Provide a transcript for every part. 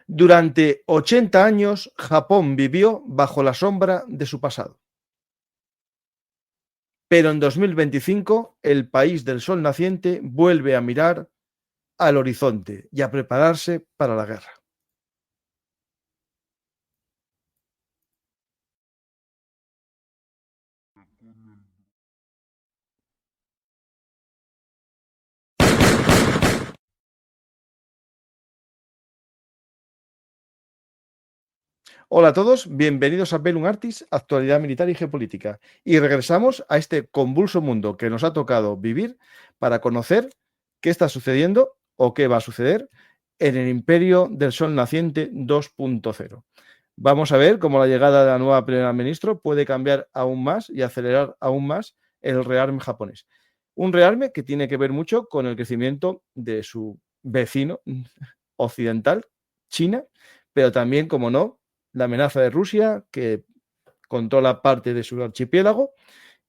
Durante 80 años, Japón vivió bajo la sombra de su pasado. Pero en 2025, el país del sol naciente vuelve a mirar al horizonte y a prepararse para la guerra. Hola a todos, bienvenidos a Bellum Artis, actualidad militar y geopolítica. Y regresamos a este convulso mundo que nos ha tocado vivir para conocer qué está sucediendo o qué va a suceder en el Imperio del Sol Naciente 2.0. Vamos a ver cómo la llegada de la nueva primera ministra puede cambiar aún más y acelerar aún más el rearme japonés. Un rearme que tiene que ver mucho con el crecimiento de su vecino occidental, China, pero también, como no, la amenaza de Rusia, que controla parte de su archipiélago,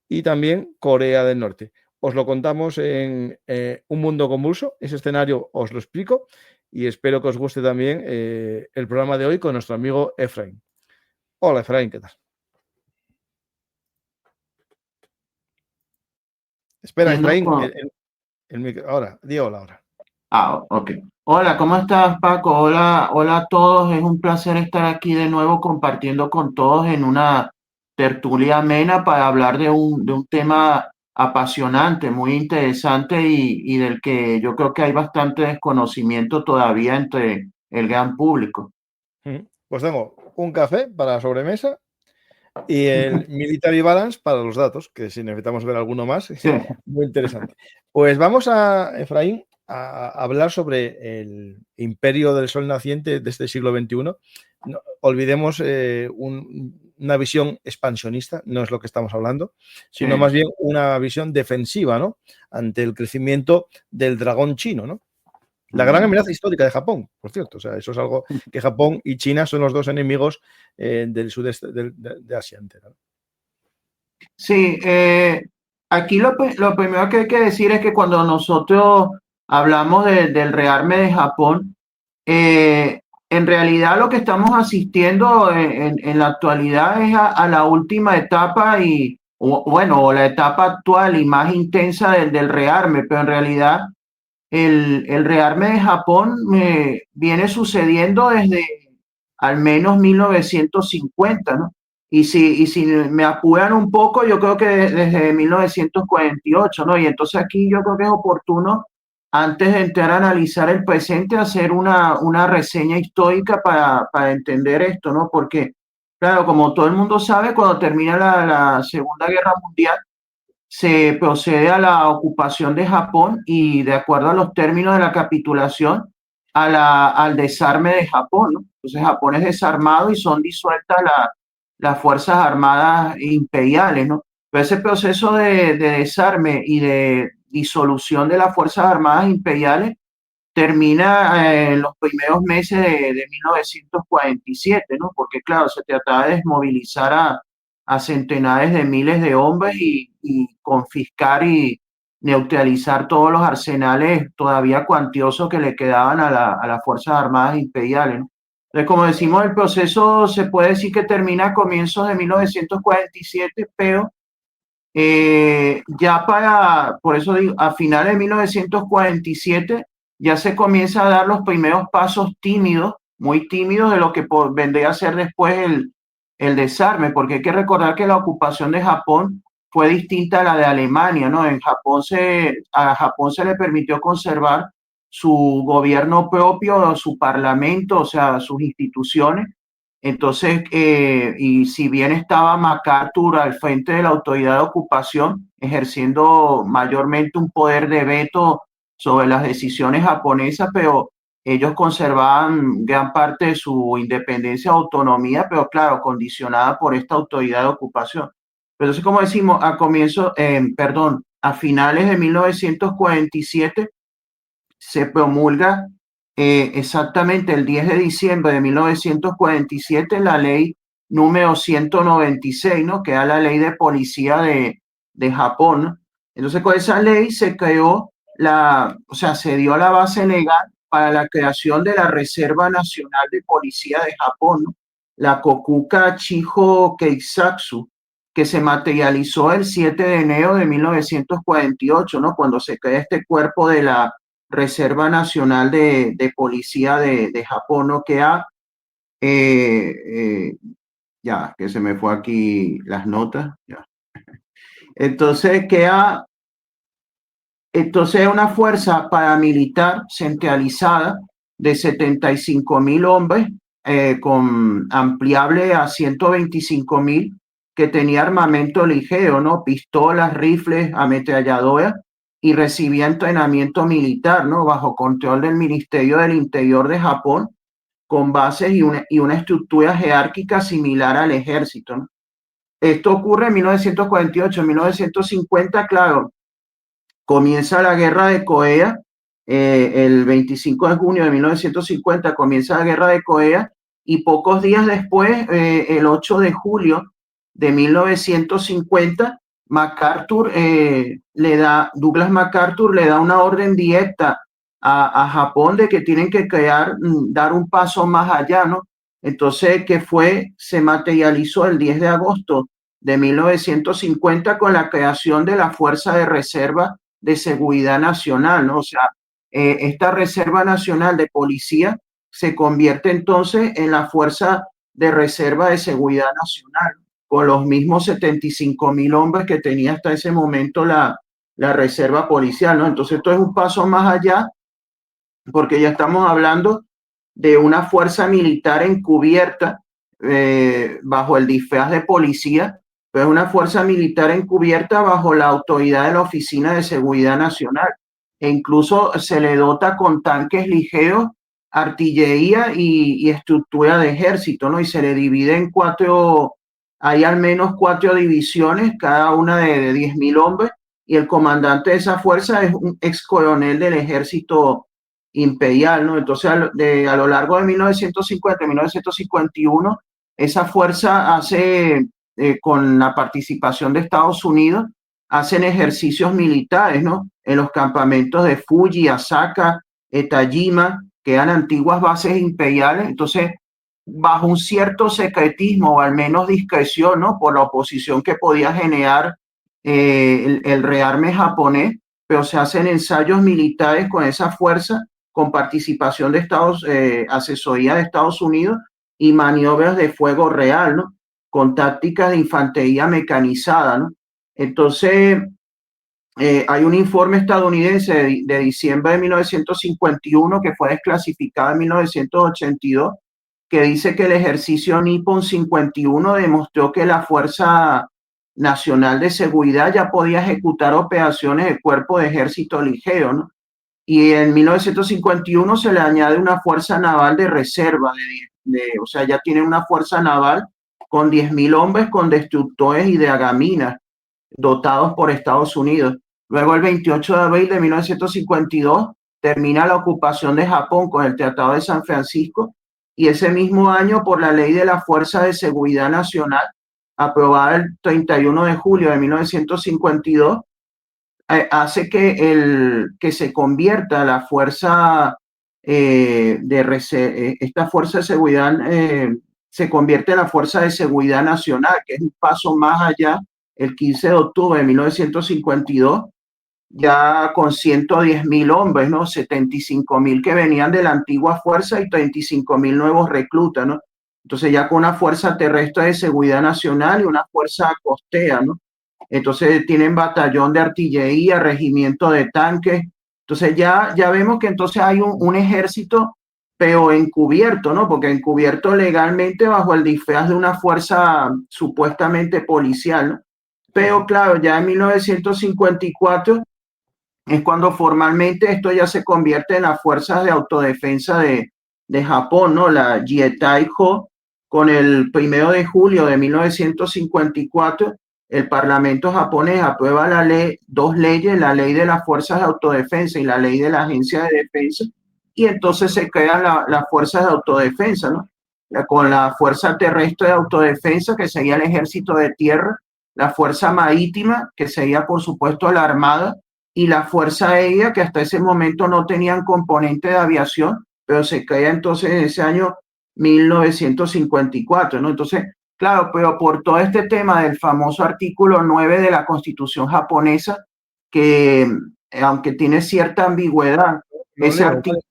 y también Corea del Norte. Os lo contamos en Un Mundo Convulso, ese escenario os lo explico, y espero que os guste también el programa de hoy con nuestro amigo Efraín. Hola Efraín, ¿qué tal? Espera, Efraín, ahora, di hola ahora. Ok. Hola, ¿cómo estás, Paco? Hola, hola a todos. Es un placer estar aquí de nuevo compartiendo con todos en una tertulia amena para hablar de un tema apasionante, muy interesante y del que yo creo que hay bastante desconocimiento todavía entre el gran público. Pues tengo un café para la sobremesa y el Military Balance para los datos, que si necesitamos ver alguno más, Sí. muy interesante. Pues vamos a, Efraín, a hablar sobre el imperio del sol naciente de este siglo XXI. No, olvidemos una visión expansionista, no es lo que estamos hablando, sino más bien una visión defensiva, ¿no? Ante el crecimiento del dragón chino, ¿no? La gran amenaza histórica de Japón, por cierto. O sea, eso es algo que Japón y China son los dos enemigos del sudeste de Asia entera. Sí, aquí lo primero que hay que decir es que cuando nosotros hablamos del rearme de Japón, en realidad lo que estamos asistiendo en la actualidad es a la última etapa o la etapa actual y más intensa del rearme, pero en realidad el rearme de Japón viene sucediendo desde al menos 1950, ¿no? Y si me apuran un poco, yo creo que desde 1948, ¿no? Y entonces aquí yo creo que es oportuno, antes de entrar a analizar el presente, hacer una reseña histórica para entender esto, ¿no? Porque, claro, como todo el mundo sabe, cuando termina la Segunda Guerra Mundial, se procede a la ocupación de Japón y de acuerdo a los términos de la capitulación, al desarme de Japón, ¿no? Entonces Japón es desarmado y son disueltas las Fuerzas Armadas Imperiales, ¿no? Pero ese proceso de desarme y de disolución de las Fuerzas Armadas Imperiales termina en los primeros meses de 1947, ¿no? Porque claro, se trataba de desmovilizar a centenares de miles de hombres y confiscar y neutralizar todos los arsenales todavía cuantiosos que le quedaban a las Fuerzas Armadas Imperiales, ¿no? Entonces, como decimos, el proceso se puede decir que termina a comienzos de 1947, pero por eso digo, a finales de 1947 ya se comienza a dar los primeros pasos tímidos, muy tímidos, de lo que vendría a ser después el desarme, porque hay que recordar que la ocupación de Japón fue distinta a la de Alemania, ¿no? A Japón se le permitió conservar su gobierno propio, su parlamento, o sea, sus instituciones. Entonces, y si bien estaba MacArthur al frente de la autoridad de ocupación, ejerciendo mayormente un poder de veto sobre las decisiones japonesas, pero ellos conservaban gran parte de su independencia, autonomía, pero claro, condicionada por esta autoridad de ocupación. Entonces, como decimos, a finales de 1947 se promulga exactamente el 10 de diciembre de 1947 la ley número 196, ¿no? Que era la ley de policía de Japón, ¿no? Entonces con esa ley se creó se dio la base legal para la creación de la Reserva Nacional de Policía de Japón, ¿no? La Kokuka Chiho Keisatsu, que se materializó el 7 de enero de 1948, ¿no? Cuando se crea este cuerpo de la Reserva Nacional de Policía de Japón, ¿no? Ya, que se me fue aquí las notas, ya. Entonces, entonces es una fuerza paramilitar centralizada de 75.000 hombres, con ampliable a 125.000, que tenía armamento ligero, ¿no? Pistolas, rifles, ametralladoras, y recibía entrenamiento militar, ¿no? Bajo control del Ministerio del Interior de Japón, con bases y una estructura jerárquica similar al ejército, ¿no? Esto ocurre en 1948. En 1950, claro, comienza la guerra de Corea. El 25 de junio de 1950 comienza la guerra de Corea, y pocos días después, el 8 de julio de 1950, Douglas MacArthur le da una orden directa a Japón de que tienen que dar un paso más allá, ¿no? Entonces, se materializó el 10 de agosto de 1950 con la creación de la Fuerza de Reserva de Seguridad Nacional, ¿no? O sea, esta Reserva Nacional de Policía se convierte entonces en la Fuerza de Reserva de Seguridad Nacional, con los mismos 75.000 hombres que tenía hasta ese momento la Reserva Policial, ¿no? Entonces esto es un paso más allá, porque ya estamos hablando de una fuerza militar encubierta, bajo el disfraz de policía, pero es una fuerza militar encubierta bajo la autoridad de la Oficina de Seguridad Nacional, e incluso se le dota con tanques ligeros, artillería y estructura de ejército, ¿no? Y se le divide en hay al menos 4 divisiones, cada una de 10.000 hombres, y el comandante de esa fuerza es un ex coronel del ejército imperial, ¿no? Entonces, a lo largo de 1950 y 1951, esa fuerza con la participación de Estados Unidos, hacen ejercicios militares, ¿no? En los campamentos de Fuji, Asaka, Tajima, que eran antiguas bases imperiales. Entonces, bajo un cierto secretismo, o al menos discreción, ¿no? Por la oposición que podía generar el rearme japonés, pero se hacen ensayos militares con esa fuerza, con participación de asesoría de Estados Unidos, y maniobras de fuego real, ¿no? Con tácticas de infantería mecanizada, ¿no? Entonces, hay un informe estadounidense de diciembre de 1951, que fue desclasificado en 1982, que dice que el ejercicio Nippon 51 demostró que la Fuerza Nacional de Seguridad ya podía ejecutar operaciones de cuerpo de ejército ligero, ¿no? Y en 1951 se le añade una fuerza naval de reserva, o sea, ya tiene una fuerza naval con 10.000 hombres, con destructores y dragaminas, dotados por Estados Unidos. Luego, el 28 de abril de 1952, termina la ocupación de Japón con el Tratado de San Francisco, y ese mismo año, por la Ley de la Fuerza de Seguridad Nacional, aprobada el 31 de julio de 1952, hace que se convierta la fuerza esta fuerza de seguridad, se convierte en la Fuerza de Seguridad Nacional, que es un paso más allá. El 15 de octubre de 1952, ya con 110.000 hombres, ¿no? 75.000 que venían de la antigua fuerza y 35.000 nuevos reclutas, ¿no? Entonces, ya con una fuerza terrestre de seguridad nacional y una fuerza costera, ¿no? Entonces tienen batallón de artillería, regimiento de tanques. Entonces ya vemos que entonces hay un ejército, pero encubierto, ¿no? Porque encubierto legalmente bajo el disfraz de una fuerza supuestamente policial, ¿no? Pero claro, ya en 1954 es cuando formalmente esto ya se convierte en las fuerzas de autodefensa de Japón, ¿no? La Jietaiho, con el 1 de julio de 1954, el Parlamento japonés aprueba dos leyes, la Ley de las Fuerzas de Autodefensa y la Ley de la Agencia de Defensa, y entonces se crean las fuerzas de autodefensa, ¿no? Con la Fuerza Terrestre de Autodefensa, que sería el Ejército de Tierra, la Fuerza Marítima, que sería, por supuesto, la Armada, y la Fuerza Aérea, que hasta ese momento no tenían componente de aviación, pero se crea entonces en ese año 1954, ¿no? Entonces, claro, pero por todo este tema del famoso artículo 9 de la Constitución japonesa, que aunque tiene cierta ambigüedad, Lo ese leo, artículo... lo leo,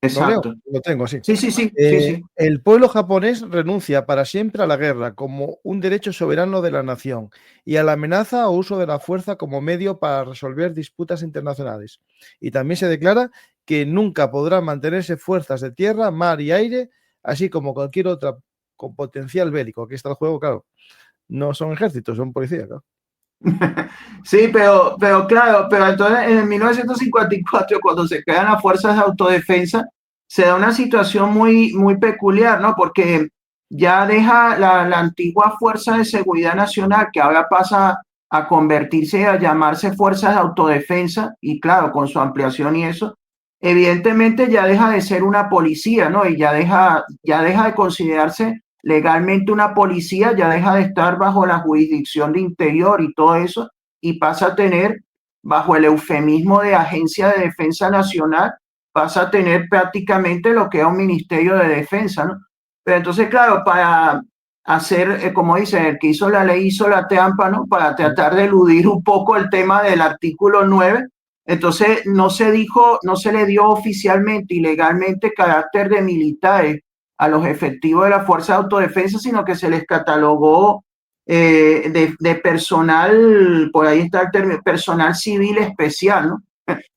Exacto. lo tengo así. Sí, sí, sí, sí, sí. El pueblo japonés renuncia para siempre a la guerra como un derecho soberano de la nación y a la amenaza o uso de la fuerza como medio para resolver disputas internacionales. Y también se declara que nunca podrán mantenerse fuerzas de tierra, mar y aire, así como cualquier otra con potencial bélico. Aquí está el juego, claro. No son ejércitos, son policías, claro. Sí, pero claro, pero entonces en 1954, cuando se crean las fuerzas de autodefensa, se da una situación muy peculiar, ¿no? Porque ya deja la antigua Fuerza de Seguridad Nacional, que ahora pasa a convertirse, a llamarse Fuerzas de Autodefensa, y claro, con su ampliación y eso, evidentemente ya deja de ser una policía, ¿no? Y ya deja de considerarse legalmente una policía, ya deja de estar bajo la jurisdicción de Interior y todo eso, y pasa a tener, bajo el eufemismo de Agencia de Defensa Nacional, pasa a tener prácticamente lo que es un Ministerio de Defensa, ¿no? Pero entonces, claro, para hacer, como dice, el que hizo la ley hizo la trampa, ¿no? Para tratar de eludir un poco el tema del artículo 9, entonces no se dijo, no se le dio oficialmente y legalmente carácter de militares a los efectivos de la Fuerza de Autodefensa, sino que se les catalogó de personal, por ahí está el término, personal civil especial, ¿no?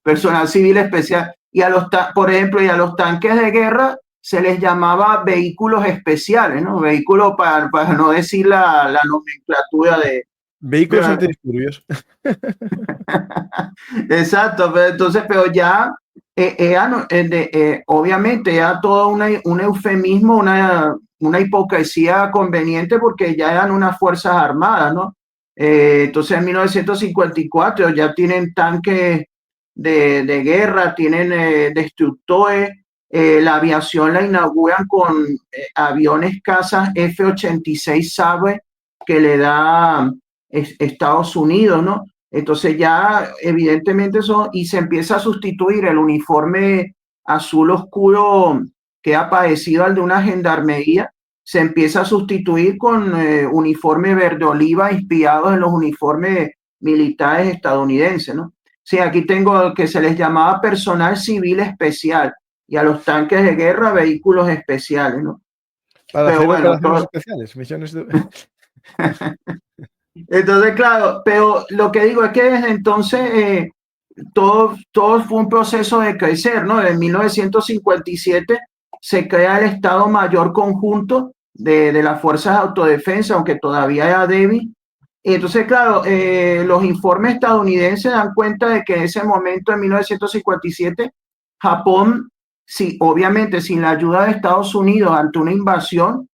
Personal civil especial. Y a los, por ejemplo, y a los tanques de guerra se les llamaba vehículos especiales, ¿no? Vehículos, para no decir la nomenclatura de... Vehículos antidisturbios. Exacto, pero entonces, pero ya, obviamente, ya todo un eufemismo, una hipocresía conveniente porque ya eran unas fuerzas armadas, ¿no? Entonces, en 1954 ya tienen tanques de guerra, tienen destructores, la aviación la inauguran con aviones cazas F-86 Sabre que le da Estados Unidos, ¿no? Entonces ya evidentemente eso, y se empieza a sustituir el uniforme azul oscuro que ha parecido al de una gendarmería, se empieza a sustituir con uniforme verde oliva inspirados en los uniformes militares estadounidenses, ¿no? Sí, aquí tengo que se les llamaba personal civil especial y a los tanques de guerra vehículos especiales, ¿no? Para Pero hacer bueno, operaciones especiales, misiones de... Entonces, claro, pero lo que digo es que desde entonces todo fue un proceso de crecer, ¿no? En 1957 se crea el Estado Mayor Conjunto de las Fuerzas de Autodefensa, aunque todavía era débil. Y entonces, claro, los informes estadounidenses dan cuenta de que en ese momento, en 1957, Japón, sí, obviamente sin la ayuda de Estados Unidos ante una invasión,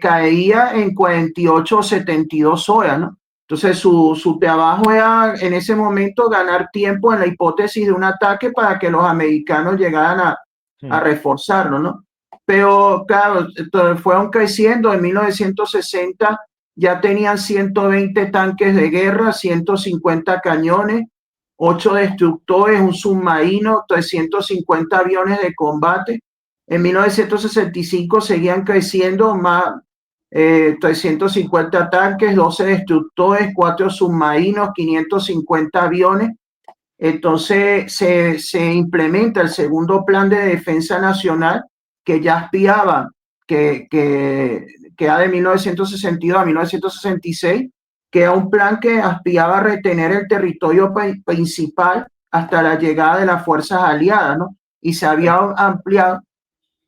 caía en 48 o 72 horas, ¿no? Entonces su trabajo era en ese momento ganar tiempo en la hipótesis de un ataque para que los americanos llegaran a reforzarlo, ¿no? Pero claro, fueron creciendo. En 1960 ya tenían 120 tanques de guerra, 150 cañones, 8 destructores, un submarino, 350 aviones de combate. En 1965 seguían creciendo más, 350 tanques, 12 destructores, 4 submarinos, 550 aviones. Entonces se implementa el segundo plan de defensa nacional que ya aspiraba, que era de 1962 a 1966, que era un plan que aspiraba a retener el territorio principal hasta la llegada de las fuerzas aliadas, ¿no? Y se había ampliado.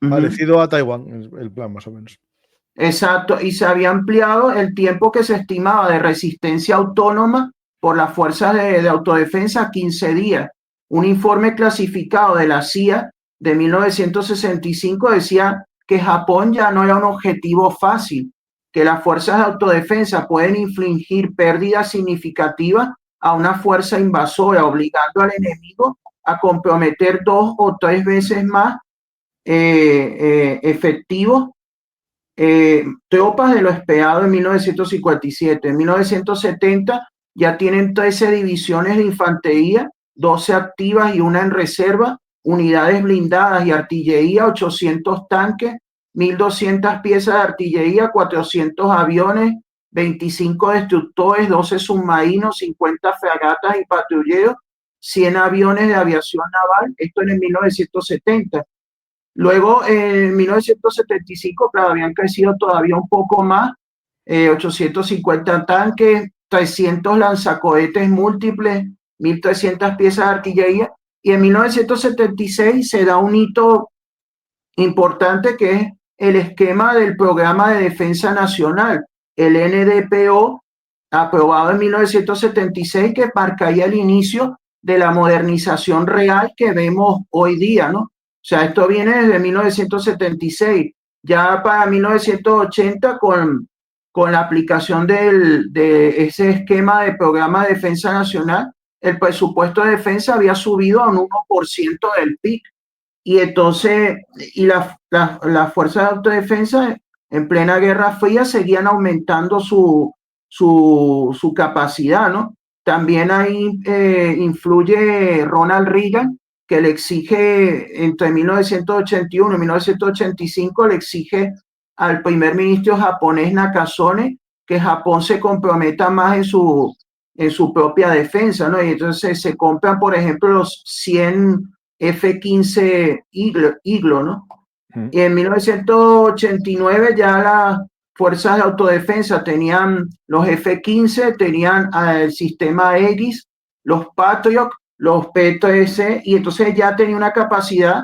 Parecido a Taiwán, el plan más o menos. Exacto, y se había ampliado el tiempo que se estimaba de resistencia autónoma por las fuerzas de autodefensa a 15 días. Un informe clasificado de la CIA de 1965 decía que Japón ya no era un objetivo fácil, que las fuerzas de autodefensa pueden infligir pérdidas significativas a una fuerza invasora, obligando al enemigo a comprometer 2 o 3 veces más efectivos tropas de lo esperado en 1957. En 1970 ya tienen 13 divisiones de infantería 12 activas y una en reserva, unidades blindadas y artillería, 800 tanques, 1.200 piezas de artillería, 400 aviones, 25 destructores, 12 submarinos, 50 fragatas y patrulleros, 100 aviones de aviación naval, esto en el 1970. Luego, en 1975, claro, habían crecido todavía un poco más, 850 tanques, 300 lanzacohetes múltiples, 1.300 piezas de artillería, y en 1976 se da un hito importante que es el esquema del Programa de Defensa Nacional, el NDPO, aprobado en 1976, que marcaría el inicio de la modernización real que vemos hoy día, ¿no? O sea, esto viene desde 1976. Ya para 1980, con la aplicación de ese esquema de Programa de Defensa Nacional, el presupuesto de defensa había subido a un 1% del PIB. Y entonces, y las fuerzas de autodefensa en plena Guerra Fría seguían aumentando su capacidad, ¿no? También ahí influye Ronald Reagan, que le exige entre 1981 y 1985, le exige al primer ministro japonés Nakasone que Japón se comprometa más en su propia defensa, ¿no? Y entonces se compran, por ejemplo, los 100 F-15 Iglo, ¿no? Y en 1989 ya las fuerzas de autodefensa tenían los F-15, tenían el sistema Aegis, los Patriot, los P-3, y entonces ya tenía una capacidad.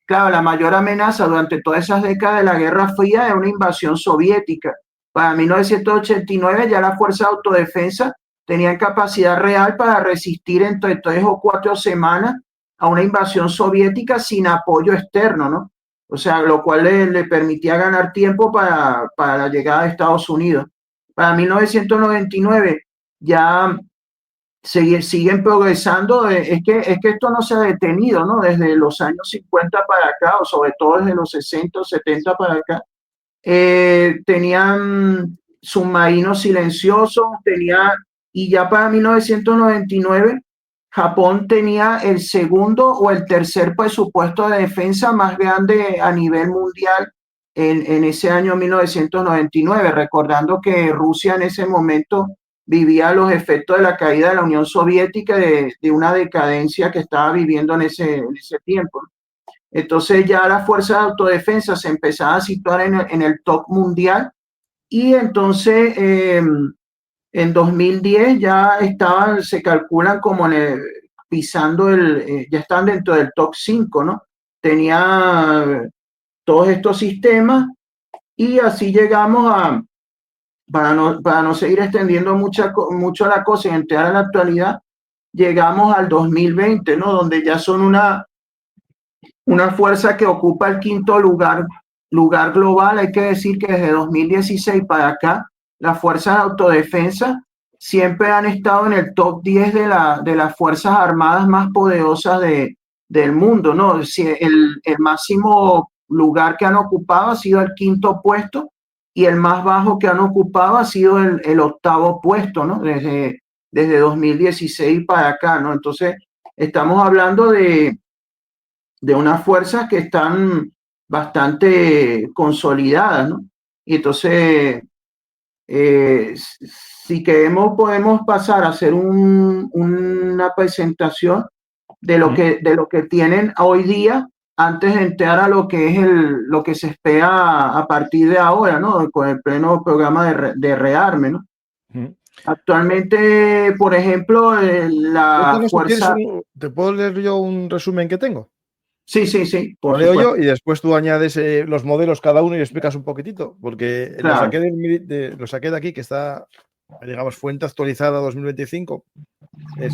Claro, la mayor amenaza durante todas esas décadas de la Guerra Fría era una invasión soviética. Para 1989 ya las fuerzas de autodefensa tenían capacidad real para resistir entre 3 o 4 semanas a una invasión soviética sin apoyo externo, ¿no? O sea, lo cual le permitía ganar tiempo para la llegada de Estados Unidos. Para 1999 ya siguen progresando. Es que esto no se ha detenido, ¿no? Desde los años 50 para acá, o sobre todo desde los 60 o 70 para acá. Tenían submarinos silenciosos, y ya para 1999 Japón tenía el segundo o el tercer presupuesto de defensa más grande a nivel mundial en ese año 1999, recordando que Rusia en ese momento vivía los efectos de la caída de la Unión Soviética, de una decadencia que estaba viviendo en ese tiempo. Entonces ya las fuerzas de autodefensa se empezaban a situar en el top mundial, y entonces en 2010 ya se calculan como pisando ya están dentro del top 5, ¿no? Tenía todos estos sistemas, y así llegamos para no seguir extendiendo mucho la cosa y entrar a la actualidad, llegamos al 2020, ¿no? Donde ya son una fuerza que ocupa el quinto lugar global. Hay que decir que desde 2016 para acá, las fuerzas de autodefensa siempre han estado en el top 10 de las fuerzas armadas más poderosas del mundo, ¿no? El máximo lugar que han ocupado ha sido el quinto puesto, y el más bajo que han ocupado ha sido el octavo puesto, ¿no? Desde 2016 para acá, ¿no? Entonces, estamos hablando de unas fuerzas que están bastante consolidadas, ¿no? Y entonces, si queremos, podemos pasar a hacer una presentación de lo que tienen hoy día, antes de entrar a lo que es lo que se espera a partir de ahora, ¿no? Con el pleno programa de rearme, ¿no? Actualmente, por ejemplo, la fuerza... ¿Te puedo leer yo un resumen que tengo? Sí, lo leo yo, y después tú añades los modelos cada uno y explicas un poquitito, porque claro, lo saqué de aquí, que está, digamos, fuente actualizada 2025, es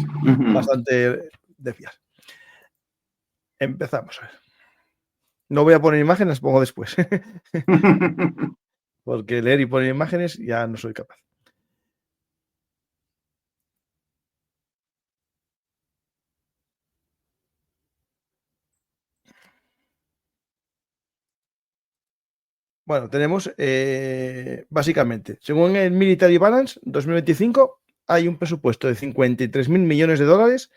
bastante de fiar. Empezamos a ver. No voy a poner imágenes, las pongo después, porque leer y poner imágenes ya no soy capaz. Bueno, tenemos básicamente, según el Military Balance 2025, hay un presupuesto de 53.000 millones de dólares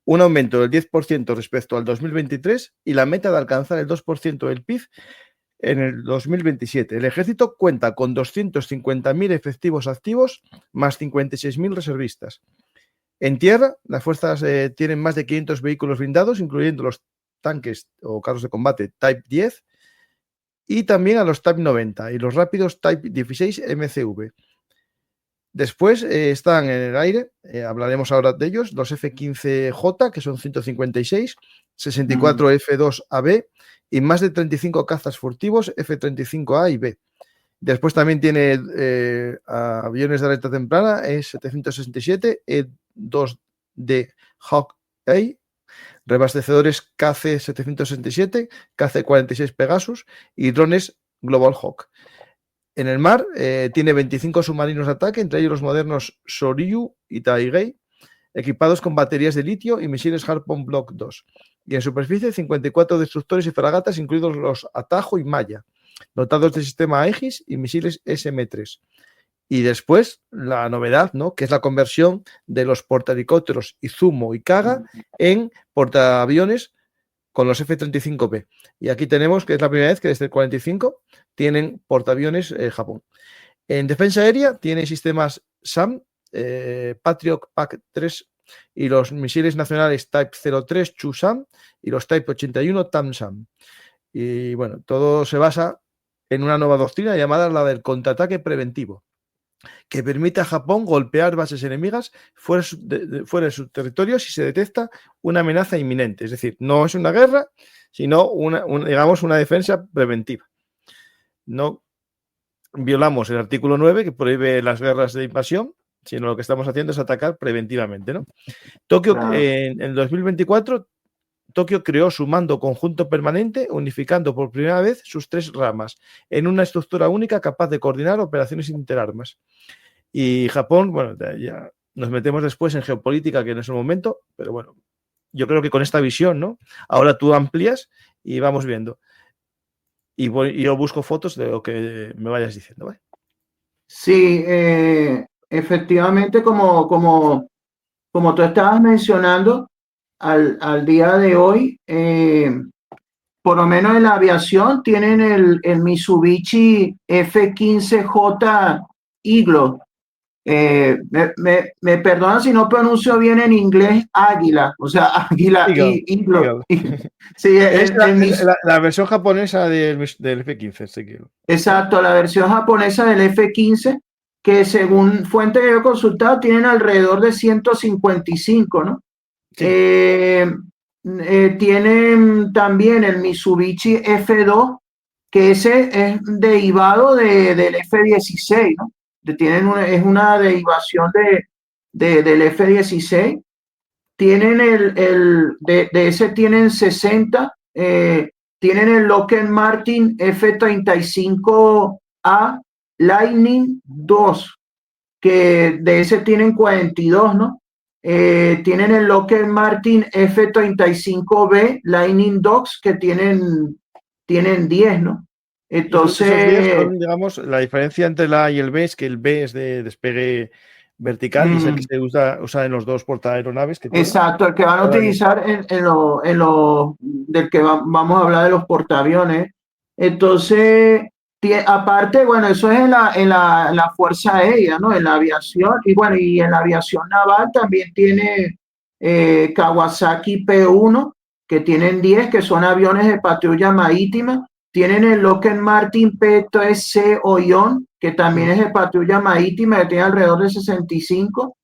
un aumento del 10% respecto al 2023 y la meta de alcanzar el 2% del PIB en el 2027. El ejército cuenta con 250.000 efectivos activos más 56.000 reservistas. En tierra, las fuerzas tienen más de 500 vehículos blindados, incluyendo los tanques o carros de combate Type 10 y también a los Type 90 y los rápidos Type 16 MCV. Después están en el aire, hablaremos ahora de ellos, los F-15J, que son 156, 64 F-2AB y más de 35 cazas furtivos F-35A y B. Después también tiene aviones de alerta temprana, E-767, E-2D Hawk A, reabastecedores KC-767, KC-46 Pegasus y drones Global Hawk. En el mar tiene 25 submarinos de ataque, entre ellos los modernos Soryu y Taigei, equipados con baterías de litio y misiles Harpoon Block 2. Y en superficie 54 destructores y fragatas, incluidos los Atajo y Maya, dotados de sistema Aegis y misiles SM-3. Y después la novedad, ¿no?, que es la conversión de los portahelicópteros Izumo y Kaga en portaaviones con los F-35B. Y aquí tenemos que es la primera vez que desde el 45 tienen portaaviones Japón. En defensa aérea tiene sistemas SAM, Patriot PAC-3 y los misiles nacionales Type 03 Chu-SAM y los Type 81 Tam-SAM. Y bueno, todo se basa en una nueva doctrina llamada la del contraataque preventivo, que permite a Japón golpear bases enemigas fuera de su territorio si se detecta una amenaza inminente. Es decir, no es una guerra, sino digamos una defensa preventiva. No violamos el artículo 9, que prohíbe las guerras de invasión, sino lo que estamos haciendo es atacar preventivamente, ¿no? Tokio, claro. En el 2024, Tokio creó su mando conjunto permanente, unificando por primera vez sus 3 ramas en una estructura única capaz de coordinar operaciones interarmas. Y Japón, bueno, ya nos metemos después en geopolítica, que no es el momento, pero bueno, yo creo que con esta visión, ¿no? Ahora tú amplías y vamos viendo. Y yo busco fotos de lo que me vayas diciendo, ¿vale? Sí, efectivamente, como tú estabas mencionando, al día de hoy, por lo menos en la aviación, tienen el Mitsubishi F-15J Eagle. Me perdonan si no pronuncio bien en inglés águila, o sea, águila y Eagle. Sí, es la versión japonesa del F-15. Sí. Exacto, la versión japonesa del F-15, que según fuentes que yo he consultado, tienen alrededor de 155, ¿no? Sí. Tienen también el Mitsubishi F2, que ese es derivado del F-16, ¿no? Es una derivación del F-16. Tienen de ese tienen 60, tienen el Lockheed Martin F-35A Lightning II, que de ese tienen 42, ¿no? Tienen el Lockheed Martin F-35B Lightning II, que tienen 10, ¿no? Entonces, esos son, digamos, la diferencia entre la A y el B es que el B es de despegue vertical y es el que se usa en los dos portaaeronaves. Exacto, el que van a utilizar del que vamos a hablar de los portaaviones. Entonces, aparte, bueno, eso es en la Fuerza Aérea, ¿no? En la aviación, y bueno, y en la aviación naval también tiene Kawasaki P1, que tienen 10, que son aviones de patrulla marítima. Tienen el Lockheed Martin P3C Orion, que también es de patrulla marítima, que tiene alrededor de 65.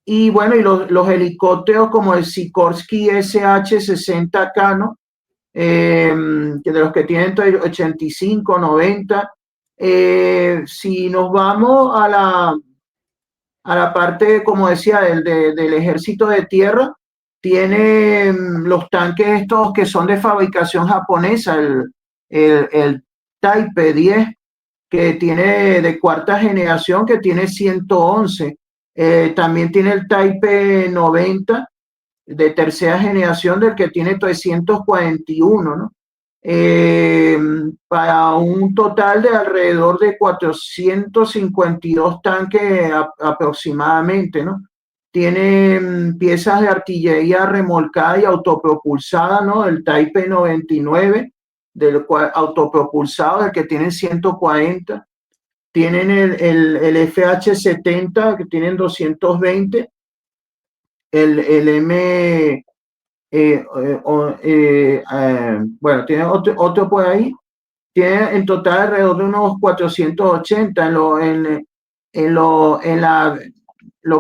Y bueno, y los helicópteros como el Sikorsky SH-60K, ¿no? Que de los que tienen entre 85, 90. Si nos vamos a la parte, como decía, del ejército de tierra, tiene los tanques estos que son de fabricación japonesa, el Type 10, que tiene de cuarta generación, que tiene 111. También tiene el Type 90 de tercera generación, del que tiene 341, ¿no? Para un total de alrededor de 452 tanques aproximadamente, ¿no? tienen piezas de artillería remolcada y autopropulsada, ¿no? El Type 99, del cual autopropulsado, del que tienen 140. Tienen el FH-70, que tienen 220. El M, bueno, tiene otro por ahí. Tiene en total alrededor de unos 480 lo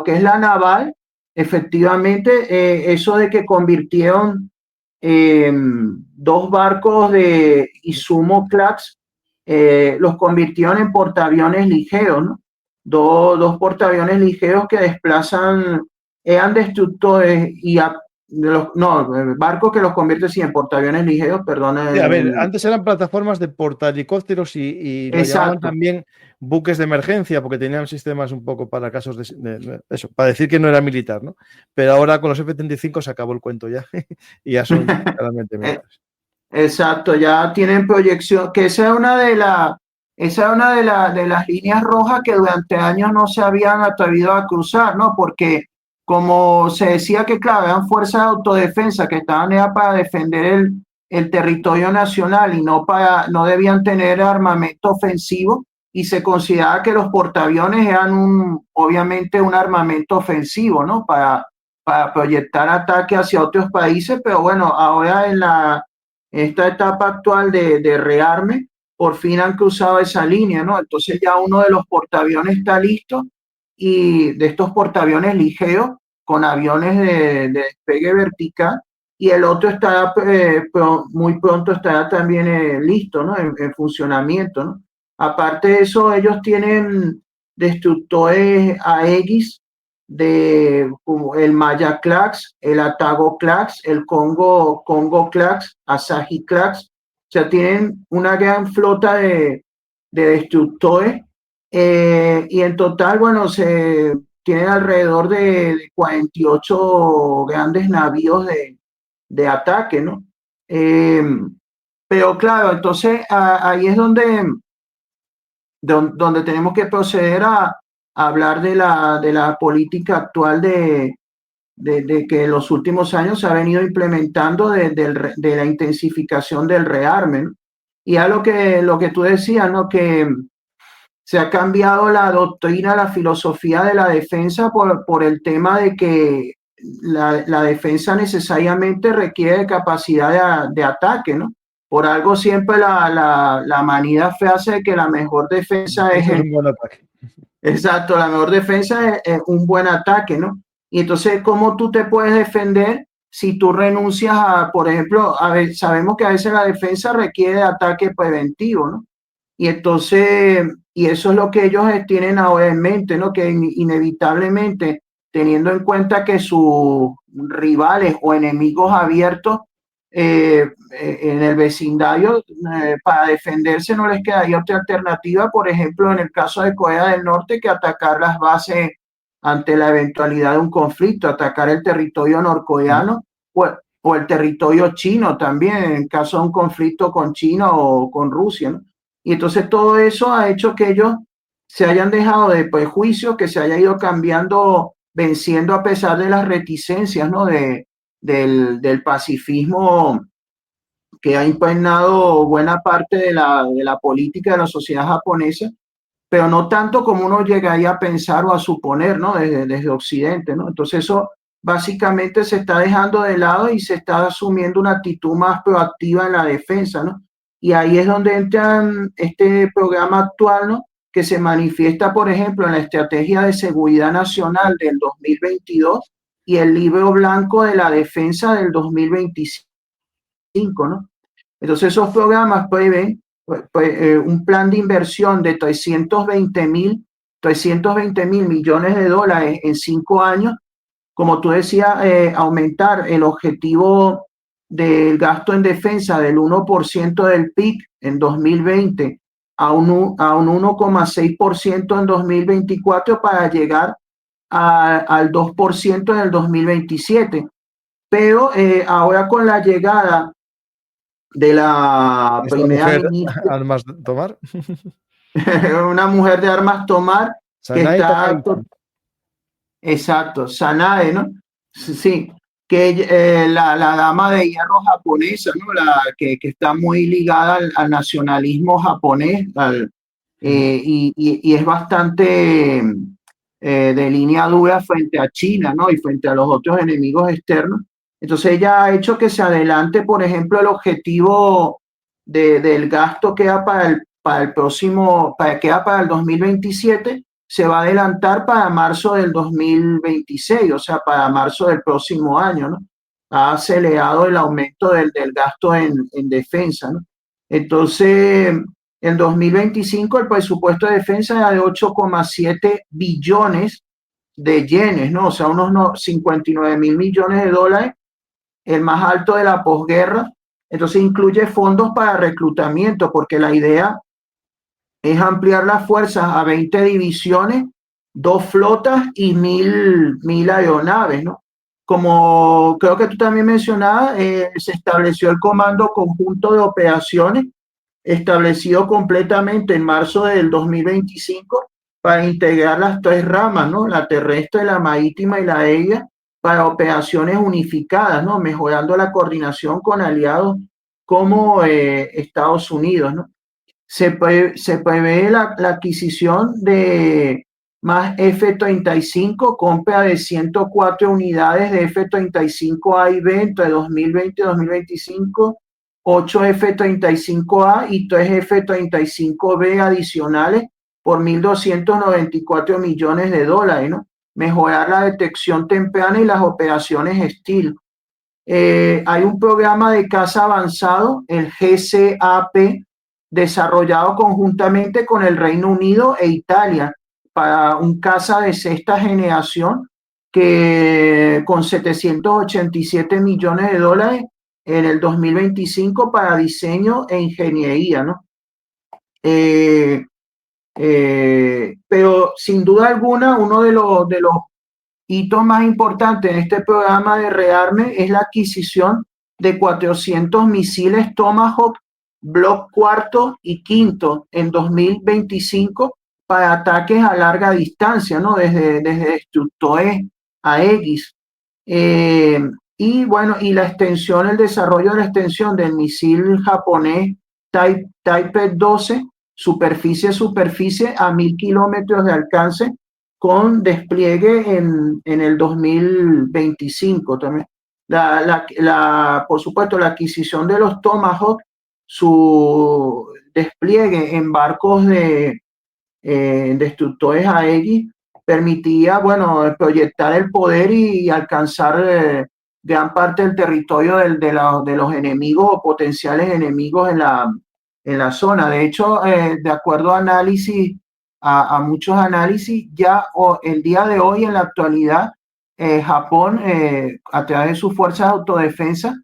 que es la naval. Efectivamente, eso de que convirtieron dos barcos de Izumo Class, los convirtieron en portaaviones ligeros, ¿no? Dos portaaviones ligeros que desplazan, eran destructores y barcos que los convierten sí, en portaaviones ligeros, perdona. Sí, a ver, antes eran plataformas de portahelicópteros y lo llamaban también buques de emergencia porque tenían sistemas un poco para casos de eso, para decir que no era militar, ¿no? Pero ahora con los F-35 se acabó el cuento ya y ya son claramente militares. Exacto, ya tienen proyección, que esa es una de las líneas rojas que durante años no se habían atrevido a cruzar, ¿no? Porque como se decía que, claro, eran fuerzas de autodefensa que estaban ya para defender el territorio nacional y no debían tener armamento ofensivo, y se consideraba que los portaaviones eran obviamente un armamento ofensivo, ¿no? Para proyectar ataques hacia otros países, pero bueno, ahora en esta etapa actual de rearme, por fin han cruzado esa línea, ¿no? Entonces ya uno de los portaaviones está listo, y de estos portaaviones ligeros con aviones de despegue vertical, y el otro está muy pronto estará también listo, ¿no? En funcionamiento, ¿no? Aparte de eso, ellos tienen destructores Aegis como el Maya Class, el Atago Class, el Congo Class, Asahi Class. O sea, tienen una gran flota de destructores, y en total, bueno, se tienen alrededor de 48 grandes navíos de ataque, ¿no? Pero claro, entonces ahí es donde tenemos que proceder a hablar de la política actual de que en los últimos años se ha venido implementando de la intensificamen del rearme, ¿no? Y a lo que tú decías, ¿no? Que se ha cambiado la doctrina, la filosofía de la defensa por el tema de que la defensa necesariamente requiere de capacidad de ataque, ¿no? Por algo siempre la manida fe hace que la mejor defensa es un buen ataque. Exacto, la mejor defensa es un buen ataque, ¿no? Y entonces, ¿cómo tú te puedes defender si tú renuncias por ejemplo, sabemos que a veces la defensa requiere de ataque preventivo, ¿no? Y entonces, y eso es lo que ellos tienen ahora en mente, ¿no? Que inevitablemente, teniendo en cuenta que sus rivales o enemigos abiertos en el vecindario, para defenderse no les quedaría otra alternativa, por ejemplo, en el caso de Corea del Norte, que atacar las bases ante la eventualidad de un conflicto, atacar el territorio norcoreano o el territorio chino también, en caso de un conflicto con China o con Rusia, ¿no? Y entonces todo eso ha hecho que ellos se hayan dejado de prejuicios, que se haya ido cambiando, venciendo a pesar de las reticencias, ¿no? Del pacifismo que ha impregnado buena parte de la política de la sociedad japonesa, pero no tanto como uno llegaría a pensar o a suponer, ¿no? Desde Occidente, ¿no? Entonces eso básicamente se está dejando de lado y se está asumiendo una actitud más proactiva en la defensa, ¿no? Y ahí es donde entra este programa actual, ¿no? Que se manifiesta, por ejemplo, en la Estrategia de Seguridad Nacional del 2022 y el Libro Blanco de la Defensa del 2025, ¿no? Entonces esos programas prevén un plan de inversión de 320 mil millones de dólares en 5 años. Como tú decías, aumentar el objetivo del gasto en defensa del 1% del PIB en 2020 a un 1,6% en 2024 para llegar al 2% en el 2027. Pero ahora con la llegada de la primera ministra, armas tomar. una mujer de armas tomar, que está exacto, Sanae, ¿no? Sí, que la dama de hierro japonesa, ¿no? Que está muy ligada al nacionalismo japonés y es bastante de línea dura frente a China, ¿no? Y frente a los otros enemigos externos. Entonces ella ha hecho que se adelante, por ejemplo, el objetivo del gasto queda para el próximo, queda para el 2027, se va a adelantar para marzo del 2026, o sea, para marzo del próximo año, ¿no? Ha acelerado el aumento del gasto en defensa, ¿no? Entonces, en 2025 el presupuesto de defensa era de 8,7 billones de yenes, ¿no? O sea, unos 59.000 millones de dólares, el más alto de la posguerra. Entonces incluye fondos para reclutamiento, porque la idea es ampliar las fuerzas a 20 divisiones, 2 flotas y 1.000 aeronaves, ¿no? Como creo que tú también mencionabas, se estableció el Comando Conjunto de Operaciones, establecido completamente en marzo del 2025 para integrar las 3 ramas, ¿no? La terrestre, la marítima y la aérea, para operaciones unificadas, ¿no? Mejorando la coordinación con aliados como Estados Unidos, ¿no? Se prevé la adquisición de más F-35, compra de 104 unidades de F-35A y B entre 2020 y 2025, 8 F-35A y 3 F-35B adicionales por 1.294 millones de dólares, ¿no? Mejorar la detección temprana y las operaciones STEAL. Hay un programa de caza avanzado, el GCAP, desarrollado conjuntamente con el Reino Unido e Italia para un caza de sexta generación que con 787 millones de dólares en el 2025 para diseño e ingeniería, ¿no? Pero sin duda alguna, uno de los hitos más importantes en este programa de rearme es la adquisición de 400 misiles Tomahawk Block cuarto y quinto en 2025 para ataques a larga distancia, ¿no? Desde destructores a X. Y bueno, y la extensión, el desarrollo de la extensión del misil japonés Type 12, superficie a 1.000 kilómetros de alcance, con despliegue en el 2025 también. Por supuesto, la adquisición de los Tomahawk, su despliegue en barcos de destructores Aegis permitía, bueno, proyectar el poder y alcanzar gran parte del territorio de los enemigos o potenciales enemigos en la zona. De hecho, de acuerdo a análisis, a muchos análisis, ya el día de hoy, en la actualidad, Japón, a través de sus fuerzas de autodefensa,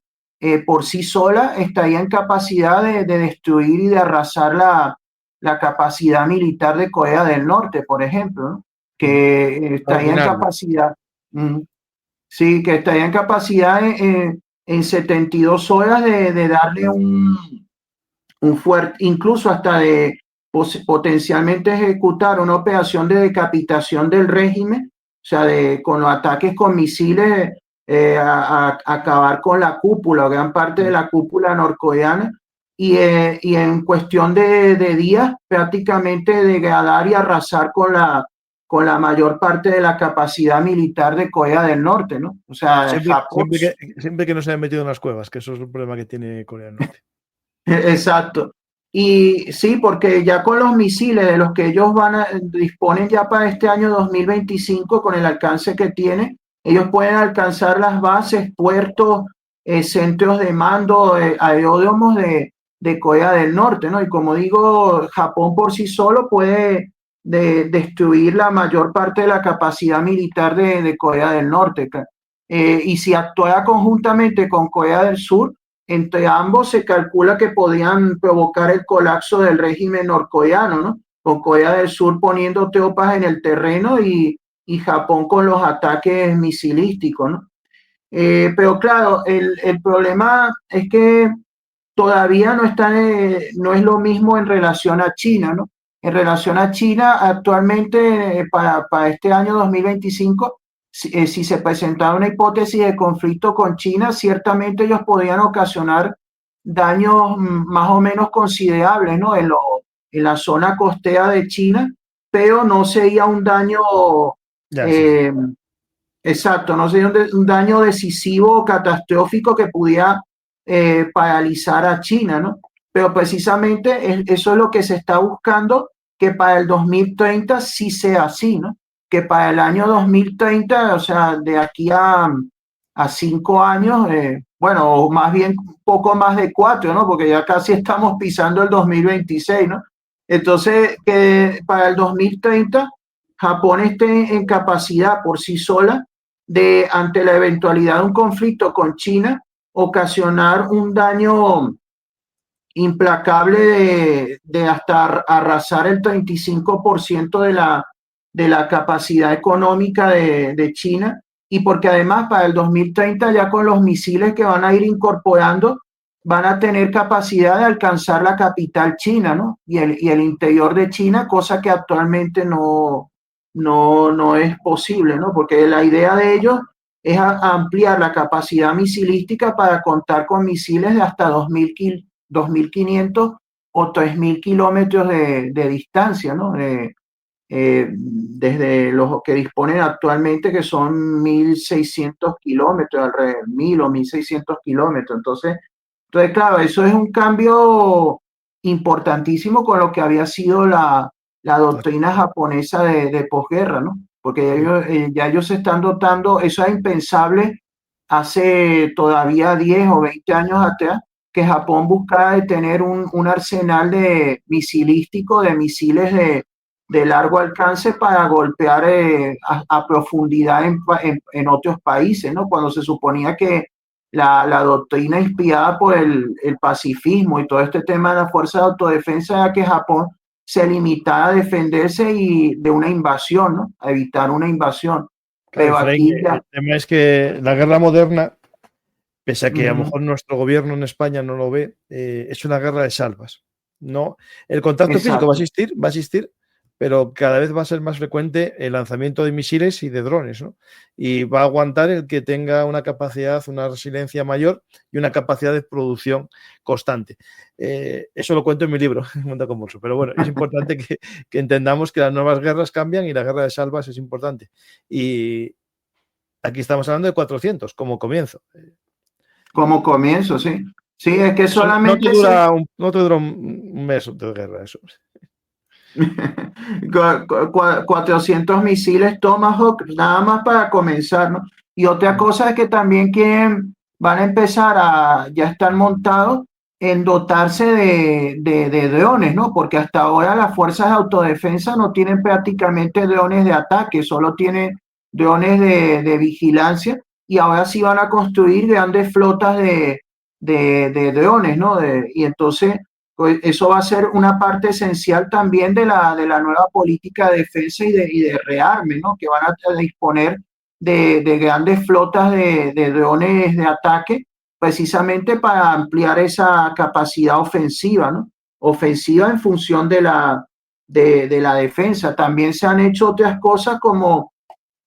por sí sola estaría en capacidad de destruir y de arrasar la capacidad militar de Corea del Norte, por ejemplo, ¿no? Que estaría en capacidad, sí, que estaría en capacidad en 72 horas de darle un fuerte, incluso hasta de potencialmente ejecutar una operación de decapitación del régimen, o sea, con los ataques con misiles, acabar con la cúpula, gran parte de la cúpula norcoreana, y en cuestión de días prácticamente degradar y arrasar con la mayor parte de la capacidad militar de Corea del Norte, ¿no? O sea, Japón. Siempre que no se hayan metido en las cuevas, que eso es el problema que tiene Corea del Norte. Exacto. Y sí, porque ya con los misiles de los que ellos disponen ya para este año 2025, con el alcance que tienen, ellos pueden alcanzar las bases, puertos, centros de mando, aeródromos de Corea del Norte, ¿no? Y como digo, Japón por sí solo puede destruir la mayor parte de la capacidad militar de Corea del Norte. Y si actuara conjuntamente con Corea del Sur, entre ambos se calcula que podían provocar el colapso del régimen norcoreano, ¿no? Con Corea del Sur poniendo tropas en el terreno y Japón con los ataques misilísticos, ¿no? Pero claro, el problema es que todavía no es lo mismo en relación a China, ¿no? En relación a China, actualmente para este año 2025, si se presentaba una hipótesis de conflicto con China, ciertamente ellos podían ocasionar daños más o menos considerables, ¿no? En la zona costera de China, pero no sería un daño Ya, sí, sí. exacto, no sería un daño decisivo o catastrófico que pudiera paralizar a China, ¿no? Pero precisamente eso es lo que se está buscando, que para el 2030 sí sea así, ¿no? Que para el año 2030, o sea, de aquí a 5 años, bueno, o más bien un poco más de 4, ¿no? Porque ya casi estamos pisando el 2026, ¿no? Entonces, que para el 2030 Japón esté en capacidad por sí sola de, ante la eventualidad de un conflicto con China, ocasionar un daño implacable de hasta arrasar el 35% de la capacidad económica de China, y porque además para el 2030 ya con los misiles que van a ir incorporando van a tener capacidad de alcanzar la capital china, ¿no? Y el interior de China, cosa que actualmente no es posible, ¿no? Porque la idea de ellos es ampliar la capacidad misilística para contar con misiles de hasta 2.500 o 3.000 kilómetros de distancia, ¿no? Desde los que disponen actualmente, que son 1.600 kilómetros, alrededor 1.000 o 1.600 kilómetros. Entonces, claro, eso es un cambio importantísimo con lo que había sido la doctrina japonesa de posguerra, ¿no? Porque ya ellos se están dotando, eso es impensable hace todavía 10 o 20 años atrás, que Japón buscaba de tener un arsenal de misilístico, de misiles de largo alcance para golpear a profundidad en otros países, ¿no? Cuando se suponía que la doctrina inspirada por el pacifismo y todo este tema de la fuerza de autodefensa era que Japón se limitara a defenderse y de una invasión, ¿no? A evitar una invasión. Claro, Pero Efraín, aquí ya... el tema es que la guerra moderna, pese a que a lo Uh-huh. mejor nuestro gobierno en España no lo ve, es una guerra de salvas. No, el contacto físico Exacto. va a existir, pero cada vez va a ser más frecuente el lanzamiento de misiles y de drones, ¿no? Y va a aguantar el que tenga una capacidad, una resiliencia mayor y una capacidad de producción constante. Eso lo cuento en mi libro, Mundo Convulso. Pero bueno, es importante que entendamos que las nuevas guerras cambian y la guerra de salvas es importante. Y aquí estamos hablando de 400 como comienzo. Como comienzo, sí. Sí, es que Eso no te solamente se... dura un mes de guerra, eso. 400 misiles Tomahawk, nada más para comenzar, ¿no? Y otra cosa es que también van a empezar ya están montados en dotarse de drones, ¿no? Porque hasta ahora las fuerzas de autodefensa no tienen prácticamente drones de ataque, solo tienen drones de vigilancia, y ahora sí van a construir grandes flotas de drones, ¿no? Y entonces pues eso va a ser una parte esencial también de la nueva política de defensa y de rearme, ¿no? Que van a disponer de grandes flotas de drones de ataque, precisamente para ampliar esa capacidad ofensiva, ¿no? Ofensiva en función de la defensa. También se han hecho otras cosas como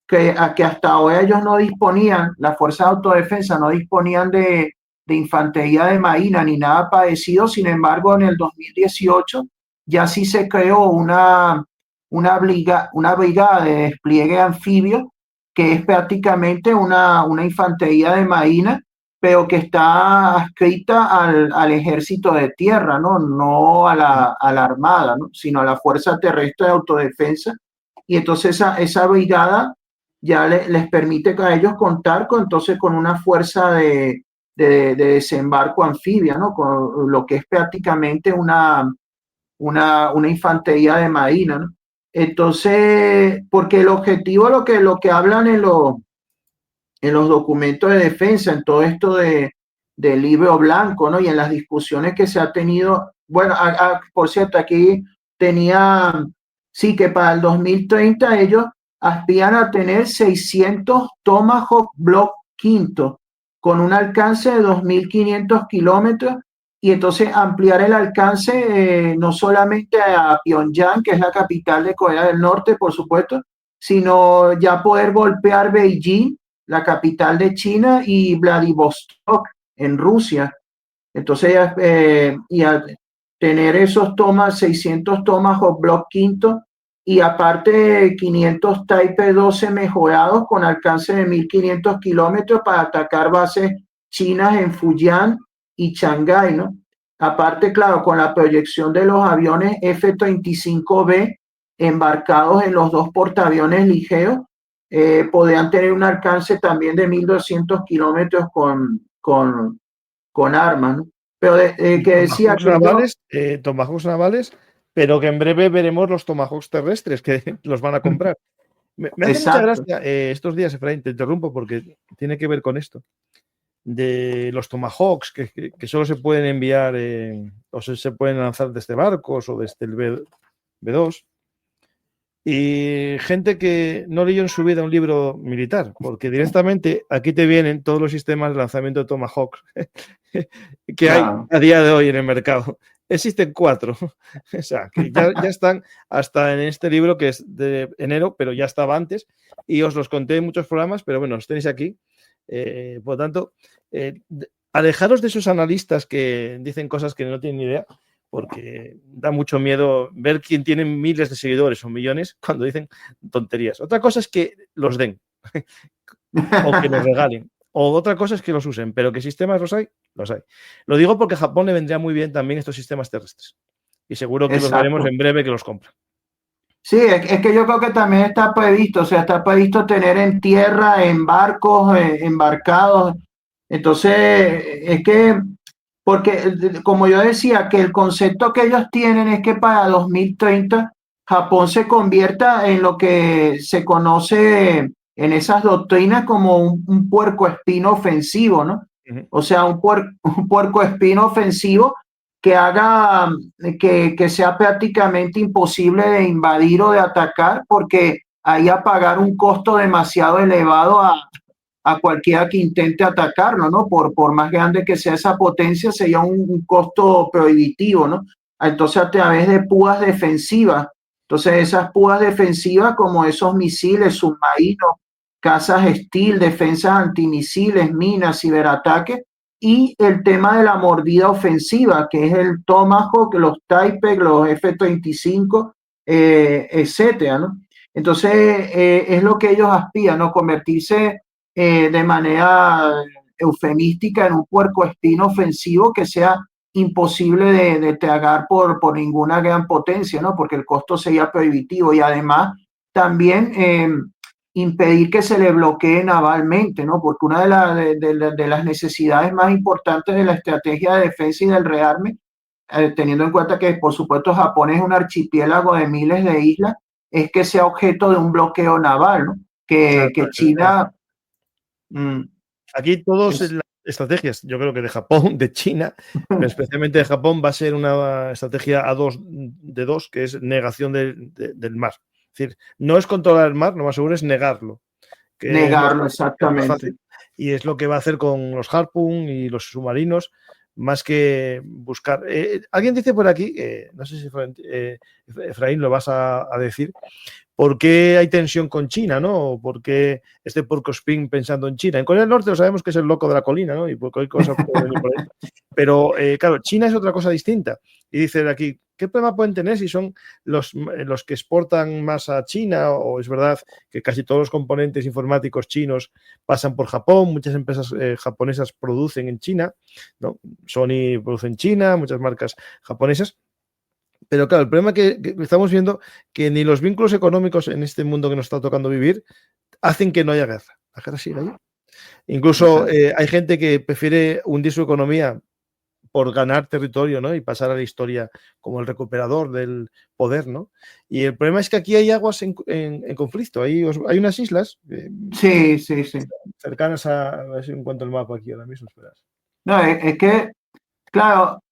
que hasta ahora ellos no disponían, las fuerzas de autodefensa no disponían de infantería de marina ni nada parecido. Sin embargo, en el 2018 ya sí se creó una brigada de despliegue anfibio, que es prácticamente una infantería de marina, pero que está adscrita al ejército de tierra, no a la armada, ¿no? Sino a la fuerza terrestre de autodefensa. Y entonces esa brigada ya les permite a ellos contar entonces con una fuerza de desembarco anfibia, ¿no? Con lo que es prácticamente una infantería de marina, ¿no? Entonces, porque el objetivo, lo que hablan en los documentos de defensa, en todo esto del libro blanco, ¿no? Y en las discusiones que se ha tenido, bueno, por cierto, aquí tenía, sí, que para el 2030 ellos aspiran a tener 600 Tomahawk Block quinto, con un alcance de 2.500 kilómetros, y entonces ampliar el alcance no solamente a Pyongyang, que es la capital de Corea del Norte, por supuesto, sino ya poder golpear Beijing, la capital de China, y Vladivostok en Rusia. Entonces, y a tener esos 600 Tomahawk Block quinto y aparte 500 Type 12 mejorados con alcance de 1500 kilómetros para atacar bases chinas en Fujian y Shanghái, ¿no? Aparte, claro, con la proyección de los aviones F-35B embarcados en los dos portaaviones ligeros, podrían tener un alcance también de 1200 kilómetros con armas, ¿no? Pero que decía Tomahawks navales, Tomahawks navales, pero que en breve veremos los Tomahawks terrestres que los van a comprar. Me hace mucha gracia estos días, Efraín, te interrumpo porque tiene que ver con esto. De los Tomahawks que solo se pueden enviar o se pueden lanzar desde barcos o desde el B2. Y gente que no leyó en su vida un libro militar, porque directamente aquí te vienen todos los sistemas de lanzamiento de Tomahawk que hay a día de hoy en el mercado. Existen 4, o sea, que ya están hasta en este libro que es de enero, pero ya estaba antes, y os los conté en muchos programas, pero bueno, los tenéis aquí. Por lo tanto, alejaros de esos analistas que dicen cosas que no tienen ni idea, porque da mucho miedo ver quién tiene miles de seguidores o millones cuando dicen tonterías. Otra cosa es que los den o que los regalen. O otra cosa es que los usen, pero que sistemas los hay, los hay. Lo digo porque a Japón le vendría muy bien también estos sistemas terrestres. Y seguro que los veremos en breve que los compran. Sí, es que yo creo que también está previsto, o sea, está previsto tener en tierra, en barcos, embarcados. Entonces, es que, porque como yo decía, que el concepto que ellos tienen es que para 2030 Japón se convierta en lo que se conoce en esas doctrinas como un puercoespín ofensivo, ¿no? O sea, un puercoespín ofensivo que haga que sea prácticamente imposible de invadir o de atacar, porque ahí a pagar un costo demasiado elevado a cualquiera que intente atacarlo, ¿no? Por más grande que sea esa potencia, sería un costo prohibitivo, ¿no? Entonces, a través de púas defensivas. Entonces, esas púas defensivas, como esos misiles submarinos, casas Steel, defensas antimisiles, minas, ciberataques, y el tema de la mordida ofensiva, que es el Tomahawk, los Type, los F-35, etcétera, ¿no? Entonces, es lo que ellos aspiran, ¿no? Convertirse de manera eufemística en un puercoespín ofensivo que sea imposible de tragar por ninguna gran potencia, ¿no? Porque el costo sería prohibitivo y además también impedir que se le bloquee navalmente, ¿no? Porque una de las necesidades más importantes de la estrategia de defensa y del rearme, teniendo en cuenta que, por supuesto, Japón es un archipiélago de miles de islas, es que sea objeto de un bloqueo naval, ¿no? Que China... Aquí todas las estrategias, yo creo que de Japón, de China, pero especialmente de Japón, va a ser una estrategia de dos, que es negación del mar. Es decir, no es controlar el mar, lo más seguro es negarlo. Negarlo, exactamente. Y es lo que va a hacer con los Harpoon y los submarinos, más que buscar. Alguien dice por aquí, no sé si Efraín lo vas a decir, ¿por qué hay tensión con China, no? ¿Por qué este puercoespín pensando en China? En Corea del Norte lo sabemos que es el loco de la colina, ¿no? Y cualquier cosa puede venir por ahí. Pero, claro, China es otra cosa distinta. Y dice aquí, ¿qué problema pueden tener si son los que exportan más a China? O es verdad que casi todos los componentes informáticos chinos pasan por Japón, muchas empresas japonesas producen en China, ¿no? Sony produce en China, muchas marcas japonesas. Pero claro, el problema que estamos viendo que ni los vínculos económicos en este mundo que nos está tocando vivir hacen que no haya guerra. La guerra sigue ahí. Incluso hay gente que prefiere hundir su economía por ganar territorio, ¿no? Y pasar a la historia como el recuperador del poder, ¿no? Y el problema es que aquí hay aguas en conflicto. Hay unas islas sí. cercanas a ver si encuentro el mapa aquí ahora mismo. Esperas. No, es que, claro,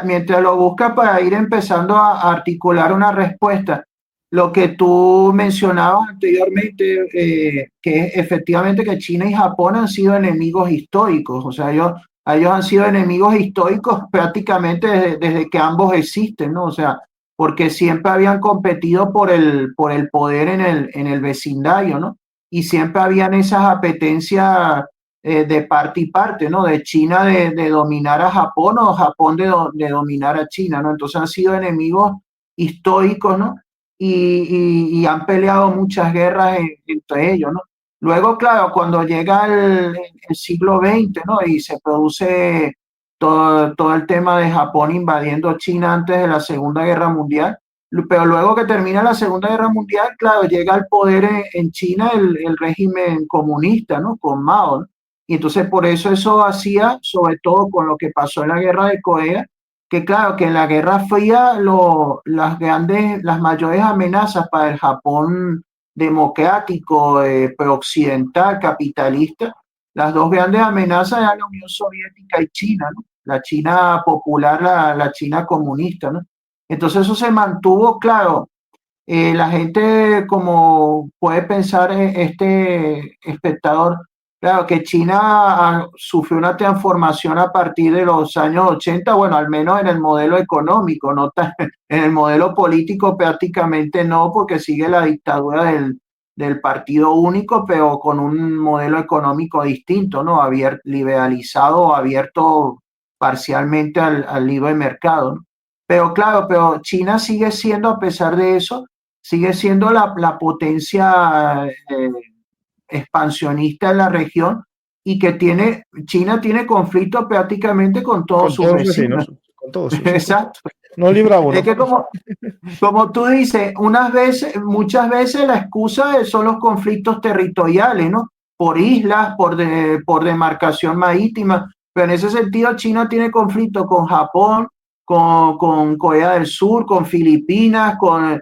mientras lo busca para ir empezando a articular una respuesta, lo que tú mencionabas anteriormente, que es efectivamente que China y Japón han sido enemigos históricos, o sea, ellos han sido enemigos históricos prácticamente desde que ambos existen, ¿no? O sea, porque siempre habían competido por el poder en el vecindario, ¿no? Y siempre habían esas apetencias de parte y parte, ¿no? De China de dominar a Japón o Japón de dominar a China, ¿no? Entonces han sido enemigos históricos, ¿no? Y han peleado muchas guerras entre ellos, ¿no? Luego, claro, cuando llega el siglo XX, ¿no? Y se produce todo el tema de Japón invadiendo China antes de la Segunda Guerra Mundial, pero luego que termina la Segunda Guerra Mundial, claro, llega al poder en China el régimen comunista, ¿no? Con Mao, ¿no? Y entonces por eso hacía, sobre todo con lo que pasó en la Guerra de Corea, que claro, que en la Guerra Fría las mayores amenazas para el Japón democrático, preoccidental, capitalista, las dos grandes amenazas eran la Unión Soviética y China, ¿no? La China popular, la China comunista, ¿no? Entonces eso se mantuvo, claro. La gente, como puede pensar este espectador, claro que China sufrió una transformación a partir de los años 80, bueno, al menos en el modelo económico, no tan, en el modelo político prácticamente no, porque sigue la dictadura del partido único, pero con un modelo económico distinto, ¿no? Liberalizado, abierto parcialmente al libre mercado, ¿no? Pero claro, pero China sigue siendo, a pesar de eso, sigue siendo la potencia expansionista en la región y que China tiene conflicto prácticamente con todos Con sus todos los vecinos. vecinos, con todos, sí, sí. Exacto. No libra uno. Es que como tú dices, muchas veces la excusa son los conflictos territoriales, ¿no? Por islas, por demarcación marítima, pero en ese sentido China tiene conflicto con Japón, con Corea del Sur, con Filipinas, bueno,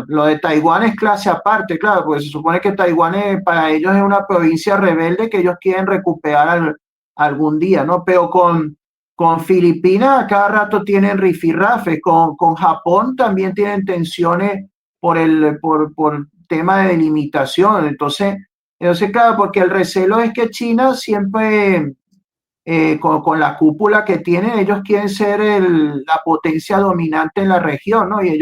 lo de Taiwán es clase aparte, claro, porque se supone que Taiwán para ellos es una provincia rebelde que ellos quieren recuperar algún día, ¿no? Pero con Filipinas a cada rato tienen rifirrafes, con Japón también tienen tensiones por tema de delimitación. Entonces, claro, porque el recelo es que China siempre, con la cúpula que tienen, ellos quieren ser la potencia dominante en la región, ¿no? Y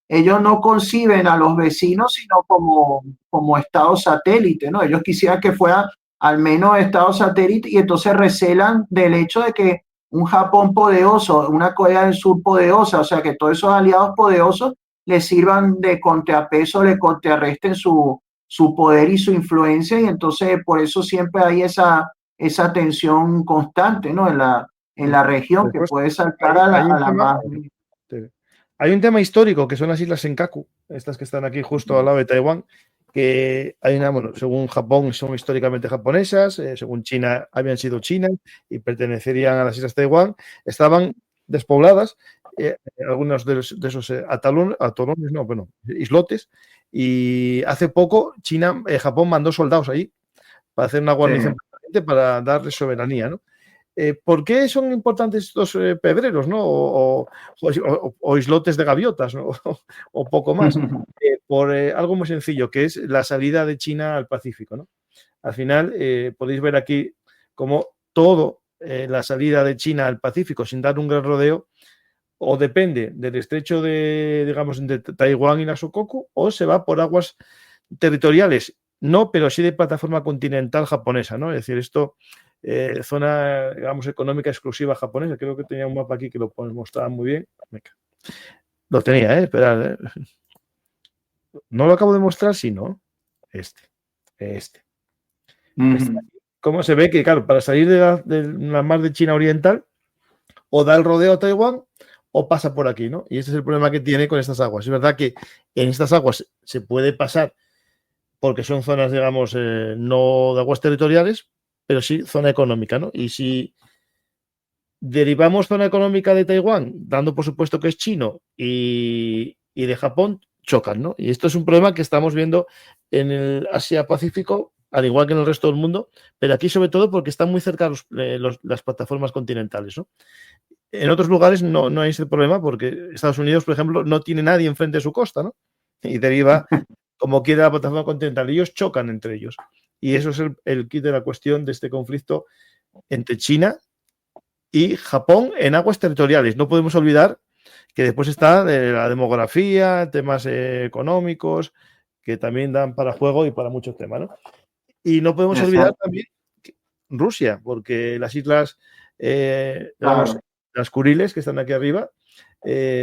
ellos no conciben a los vecinos, sino como estados satélite, ¿no? Ellos quisieran que fueran al menos estados satélite y entonces recelan del hecho de que un Japón poderoso, una Corea del Sur poderosa, o sea, que todos esos aliados poderosos les sirvan de contrapeso, le contrarresten su poder y su influencia, y entonces por eso siempre hay esa tensión constante, ¿no? En la región que Después, puede saltar hay a un la tema, más. hay un tema histórico que son las islas Senkaku, estas que están aquí justo al lado de Taiwán, que hay una, bueno, según Japón son históricamente japonesas, según China habían sido chinas y pertenecerían a las islas Taiwán, estaban despobladas, algunos de esos atolones, no, bueno, islotes, y hace poco Japón mandó soldados ahí para hacer una guarnición para darles soberanía, ¿no? ¿Por qué son importantes estos pedreros, ¿no? O islotes de gaviotas, ¿no? O poco más. Por algo muy sencillo, que es la salida de China al Pacífico, ¿no? Al final, podéis ver aquí cómo todo la salida de China al Pacífico, sin dar un gran rodeo, o depende del estrecho de, digamos, entre Taiwán y Shikoku, o se va por aguas territoriales, no, pero sí de plataforma continental japonesa, ¿no? Es decir, esto, zona, digamos, económica exclusiva japonesa. Creo que tenía un mapa aquí que lo mostraba muy bien. Lo tenía, esperad. No lo acabo de mostrar, sí, ¿no? Este. ¿Cómo se ve que, claro, para salir de la mar de China Oriental, o da el rodeo a Taiwán o pasa por aquí, ¿no? Y este es el problema que tiene con estas aguas. Es verdad que en estas aguas se puede pasar porque son zonas, digamos, no de aguas territoriales, pero sí zona económica, ¿no? Y si derivamos zona económica de Taiwán, dando por supuesto que es chino y de Japón, chocan, ¿no? Y esto es un problema que estamos viendo en el Asia-Pacífico, al igual que en el resto del mundo, pero aquí sobre todo porque están muy cerca las plataformas continentales, ¿no? En otros lugares no hay ese problema porque Estados Unidos, por ejemplo, no tiene nadie enfrente de su costa, ¿no? Y deriva como quiere la plataforma continental. Ellos chocan entre ellos. Y eso es el kit de la cuestión de este conflicto entre China y Japón en aguas territoriales. No podemos olvidar que después está la demografía, temas económicos, que también dan para juego y para muchos temas, ¿no? Y no podemos olvidar Exacto, también Rusia, porque las islas, digamos, claro. las Kuriles, que están aquí arriba,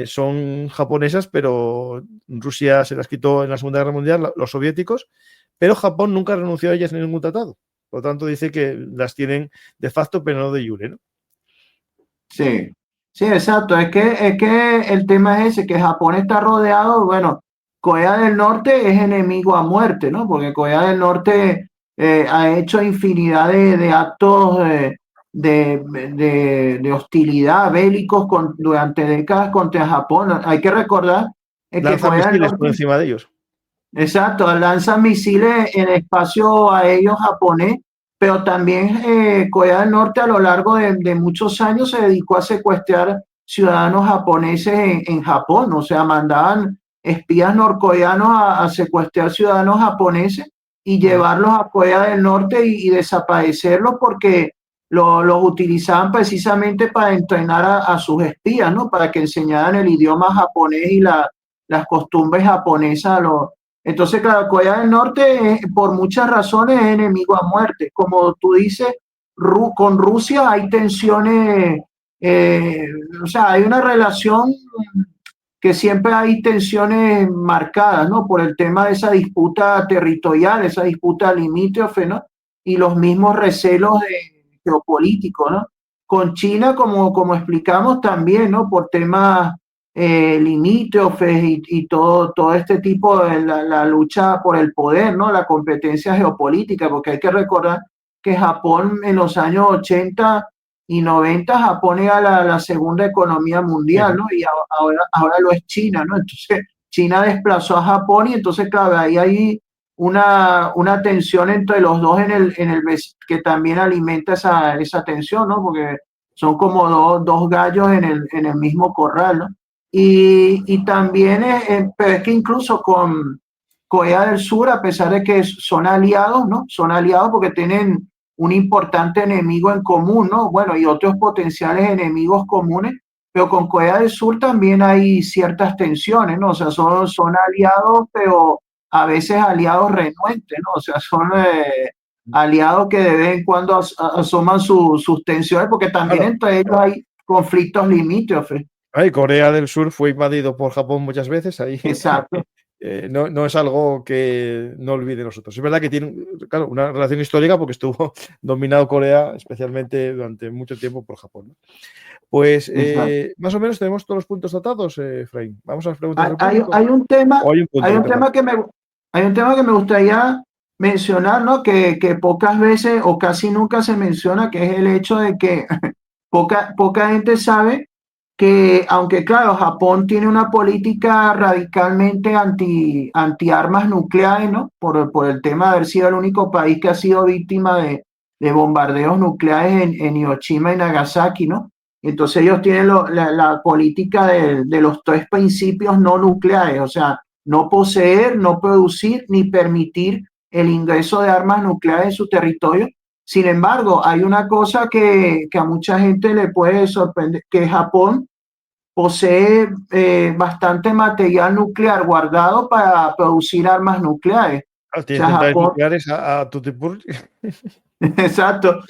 son japonesas, pero Rusia se las quitó en la Segunda Guerra Mundial, los soviéticos, pero Japón nunca renunció a ellas en ningún tratado. Por lo tanto, dice que las tienen de facto, pero no de jure, ¿no? Sí, sí, exacto. Es que el tema es ese, que Japón está rodeado, bueno, Corea del Norte es enemigo a muerte, ¿no? Porque Corea del Norte ha hecho infinidad de actos de hostilidad bélicos durante décadas contra Japón. Hay que recordar que Lanzan Corea del misiles por Norte, encima de ellos. exacto, lanza misiles en espacio aéreo japonés, pero también Corea del Norte a lo largo de muchos años se dedicó a secuestrar ciudadanos japoneses en Japón, o sea, mandaban espías norcoreanos a secuestrar ciudadanos japoneses y llevarlos a Corea del Norte y desaparecerlos porque los utilizaban precisamente para entrenar a sus espías, ¿no? Para que enseñaran el idioma japonés y las costumbres japonesas a los. Entonces, claro, Corea del Norte, por muchas razones, es enemigo a muerte. Como tú dices, con Rusia hay tensiones, o sea, hay una relación que siempre hay tensiones marcadas, ¿no? Por el tema de esa disputa territorial, esa disputa limítrofe, ¿no? Y los mismos recelos geopolíticos, ¿no? Con China, como explicamos también, ¿no? Por temas limítrofes y todo este tipo de la lucha por el poder, ¿no? La competencia geopolítica, porque hay que recordar que Japón en los años 80 y 90 Japón era la segunda economía mundial, ¿no? Y ahora lo es China, ¿no? Entonces China desplazó a Japón y entonces, claro, ahí hay una tensión entre los dos que también alimenta esa tensión, ¿no? Porque son como dos gallos en el mismo corral, ¿no? Y también, pero es que incluso con Corea del Sur, a pesar de que son aliados, ¿no? Son aliados porque tienen un importante enemigo en común, ¿no? Bueno, y otros potenciales enemigos comunes, pero con Corea del Sur también hay ciertas tensiones, ¿no? O sea, son aliados, pero a veces aliados renuentes, ¿no? O sea, son aliados que de vez en cuando asoman sus tensiones, porque también Claro. entre ellos hay conflictos limítrofes. Ay, Corea del Sur fue invadido por Japón muchas veces, ahí Exacto, no es algo que no olviden nosotros. Es verdad que tiene, claro, una relación histórica porque estuvo dominado Corea, especialmente durante mucho tiempo por Japón, ¿no? Pues exacto. más o menos tenemos todos los puntos tratados, Efraín. Vamos a las preguntas Hay, del hay, público. hay un tema, ¿O hay un punto hay que un te falta? tema que me gustaría mencionar, ¿no? Que pocas veces o casi nunca se menciona, que es el hecho de que poca gente sabe que, aunque claro, Japón tiene una política radicalmente anti armas nucleares, ¿no? Por el tema de haber sido el único país que ha sido víctima de bombardeos nucleares en Hiroshima y Nagasaki, ¿no? Entonces ellos tienen la política de los tres principios no nucleares, o sea, no poseer, no producir ni permitir el ingreso de armas nucleares en su territorio. Sin embargo, hay una cosa que a mucha gente le puede sorprender, que Japón posee bastante material nuclear guardado para producir armas nucleares. Ah, O tiene sea, centrales Japón. nucleares a tutipur. Exacto.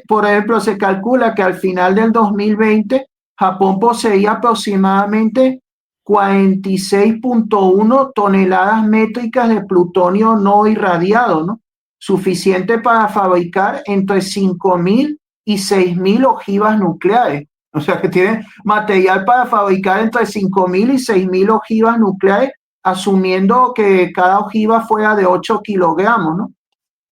Por ejemplo, se calcula que al final del 2020 Japón poseía aproximadamente 46,1 toneladas métricas de plutonio no irradiado, ¿no? Suficiente para fabricar entre 5.000 y 6.000 ojivas nucleares. O sea que tiene material para fabricar entre 5.000 y 6.000 ojivas nucleares, asumiendo que cada ojiva fuera de 8 kilogramos, ¿no?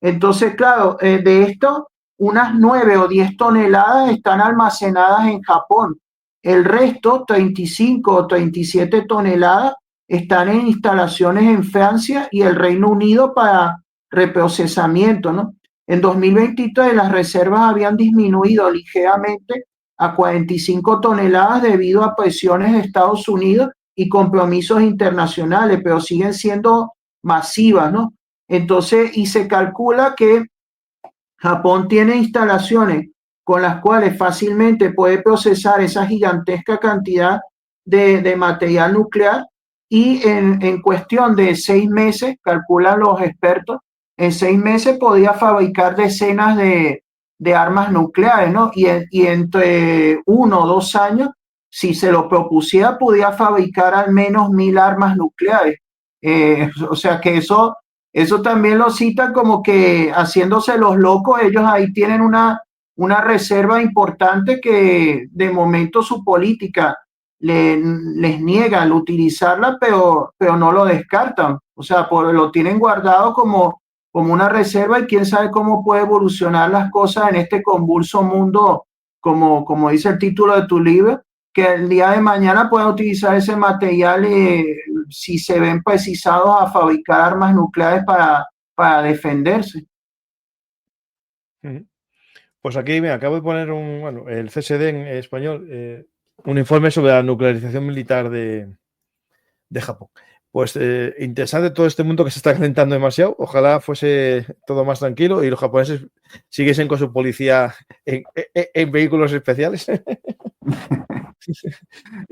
Entonces, claro, de esto, unas 9 o 10 toneladas están almacenadas en Japón. El resto, 35 o 37 toneladas, están en instalaciones en Francia y el Reino Unido para reprocesamiento, ¿no? En 2023 las reservas habían disminuido ligeramente a 45 toneladas debido a presiones de Estados Unidos y compromisos internacionales, pero siguen siendo masivas, ¿no? Entonces, y se calcula que Japón tiene instalaciones con las cuales fácilmente puede procesar esa gigantesca cantidad de material nuclear y en cuestión de 6 meses, calculan los expertos, en 6 meses podía fabricar decenas de armas nucleares, ¿no? Y entre 1 o 2 años, si se lo propusiera, podía fabricar al menos 1000 armas nucleares. O sea que eso también lo citan como que haciéndose los locos, ellos ahí tienen una reserva importante que de momento su política les niega al utilizarla, pero no lo descartan. O sea, lo tienen guardado como una reserva y quién sabe cómo puede evolucionar las cosas en este convulso mundo, como dice el título de tu libro, que el día de mañana puedan utilizar ese material si se ven precisados a fabricar armas nucleares para defenderse. Pues aquí me acabo de poner el CSD en español, un informe sobre la nuclearización militar de Japón. Pues interesante todo este mundo que se está calentando demasiado. Ojalá fuese todo más tranquilo y los japoneses siguiesen con su policía en vehículos especiales.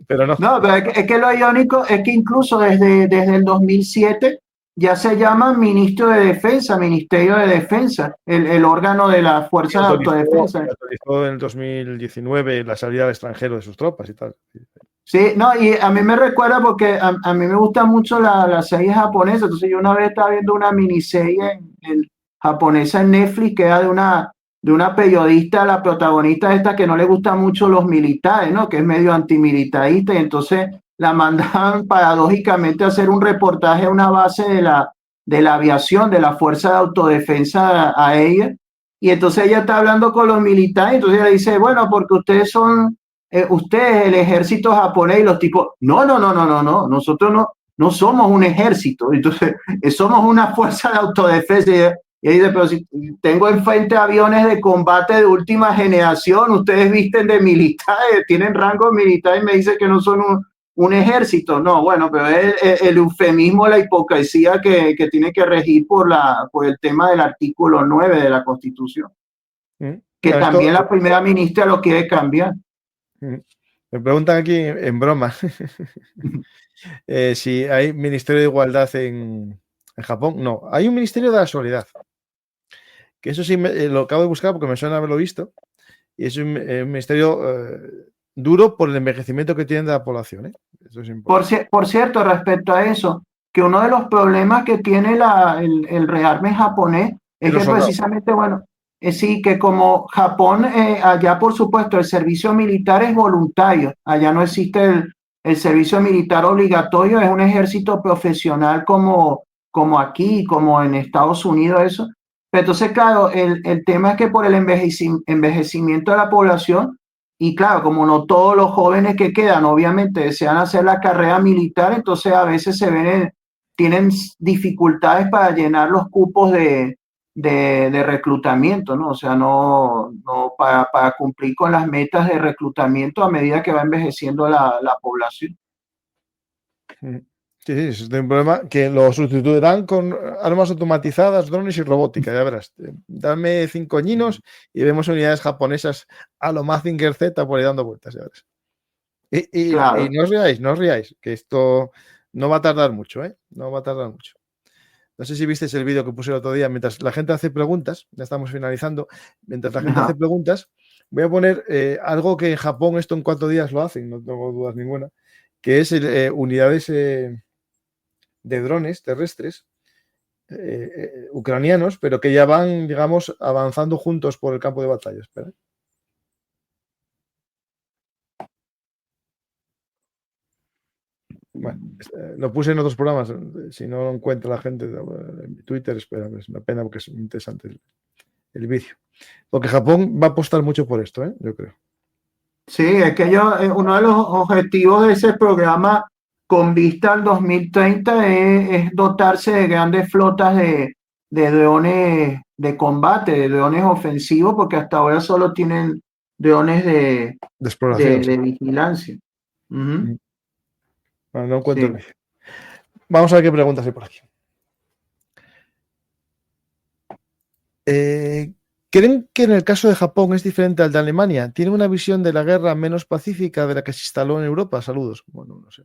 Pero no. No, pero es que lo irónico es que incluso desde el 2007 ya se llama Ministro de Defensa, Ministerio de Defensa, el órgano de la Fuerza de Autodefensa. Autorizó en el 2019 la salida al extranjero de sus tropas y tal. Sí, no, y a mí me recuerda porque a mí me gusta mucho la serie japonesa, entonces yo una vez estaba viendo una miniserie japonesa en Netflix que era de una periodista, la protagonista esta que no le gustan mucho los militares, ¿no? Que es medio antimilitarista, y entonces la mandaban paradójicamente a hacer un reportaje a una base de la aviación, de la Fuerza de Autodefensa a ella, y entonces ella está hablando con los militares, y entonces ella dice, bueno, porque ustedes son el ejército japonés, y los tipos, no, nosotros no somos un ejército, entonces somos una fuerza de autodefensa. Y dice, pero si tengo enfrente aviones de combate de última generación, ustedes visten de militares, tienen rango militar y me dice que no son un ejército. No, bueno, pero es el eufemismo, la hipocresía que tiene que regir por el tema del artículo 9 de la Constitución, que también la primera ministra lo quiere cambiar. Me preguntan aquí en broma si hay Ministerio de Igualdad en Japón. No, hay un Ministerio de la Solidaridad. Que eso sí lo acabo de buscar porque me suena haberlo visto. Y es un ministerio duro por el envejecimiento que tienen de la población. Eso es por cierto, respecto a eso, que uno de los problemas que tiene el rearme japonés es que precisamente, bueno, sí, que como Japón, allá por supuesto el servicio militar es voluntario, allá no existe el servicio militar obligatorio, es un ejército profesional como aquí, como en Estados Unidos, eso. Pero entonces, claro, el tema es que por el envejecimiento de la población, y claro, como no todos los jóvenes que quedan, obviamente, desean hacer la carrera militar, entonces a veces tienen dificultades para llenar los cupos de reclutamiento, ¿no? O sea, no para cumplir con las metas de reclutamiento a medida que va envejeciendo la población. Sí, es un problema que lo sustituirán con armas automatizadas, drones y robótica, ya verás. Dame 5 añinos y vemos unidades japonesas a lo Mazinger Z por ahí dando vueltas, ya verás. Claro. Y no os riáis, que esto no va a tardar mucho, ¿eh? No va a tardar mucho. No sé si visteis el vídeo que puse el otro día, mientras la gente hace preguntas, ya estamos finalizando, mientras la gente hace preguntas, voy a poner algo que en Japón esto en 4 días lo hacen, no tengo dudas ninguna, que es unidades de drones terrestres ucranianos, pero que ya van, digamos, avanzando juntos por el campo de batalla. Espera. Bueno, lo puse en otros programas, si no lo encuentra la gente en Twitter, espera, es una pena porque es muy interesante el vídeo. Porque Japón va a apostar mucho por esto, yo creo. Sí, es que uno de los objetivos de ese programa con vista al 2030 es dotarse de grandes flotas de drones de combate, de drones ofensivos, porque hasta ahora solo tienen drones de exploración, de vigilancia. Bueno, no encuentro el vídeo. Vamos a ver qué preguntas hay por aquí. ¿Qué ¿Creen que en el caso de Japón es diferente al de Alemania? ¿Tiene una visión de la guerra menos pacífica de la que se instaló en Europa? Saludos. Bueno, no sé.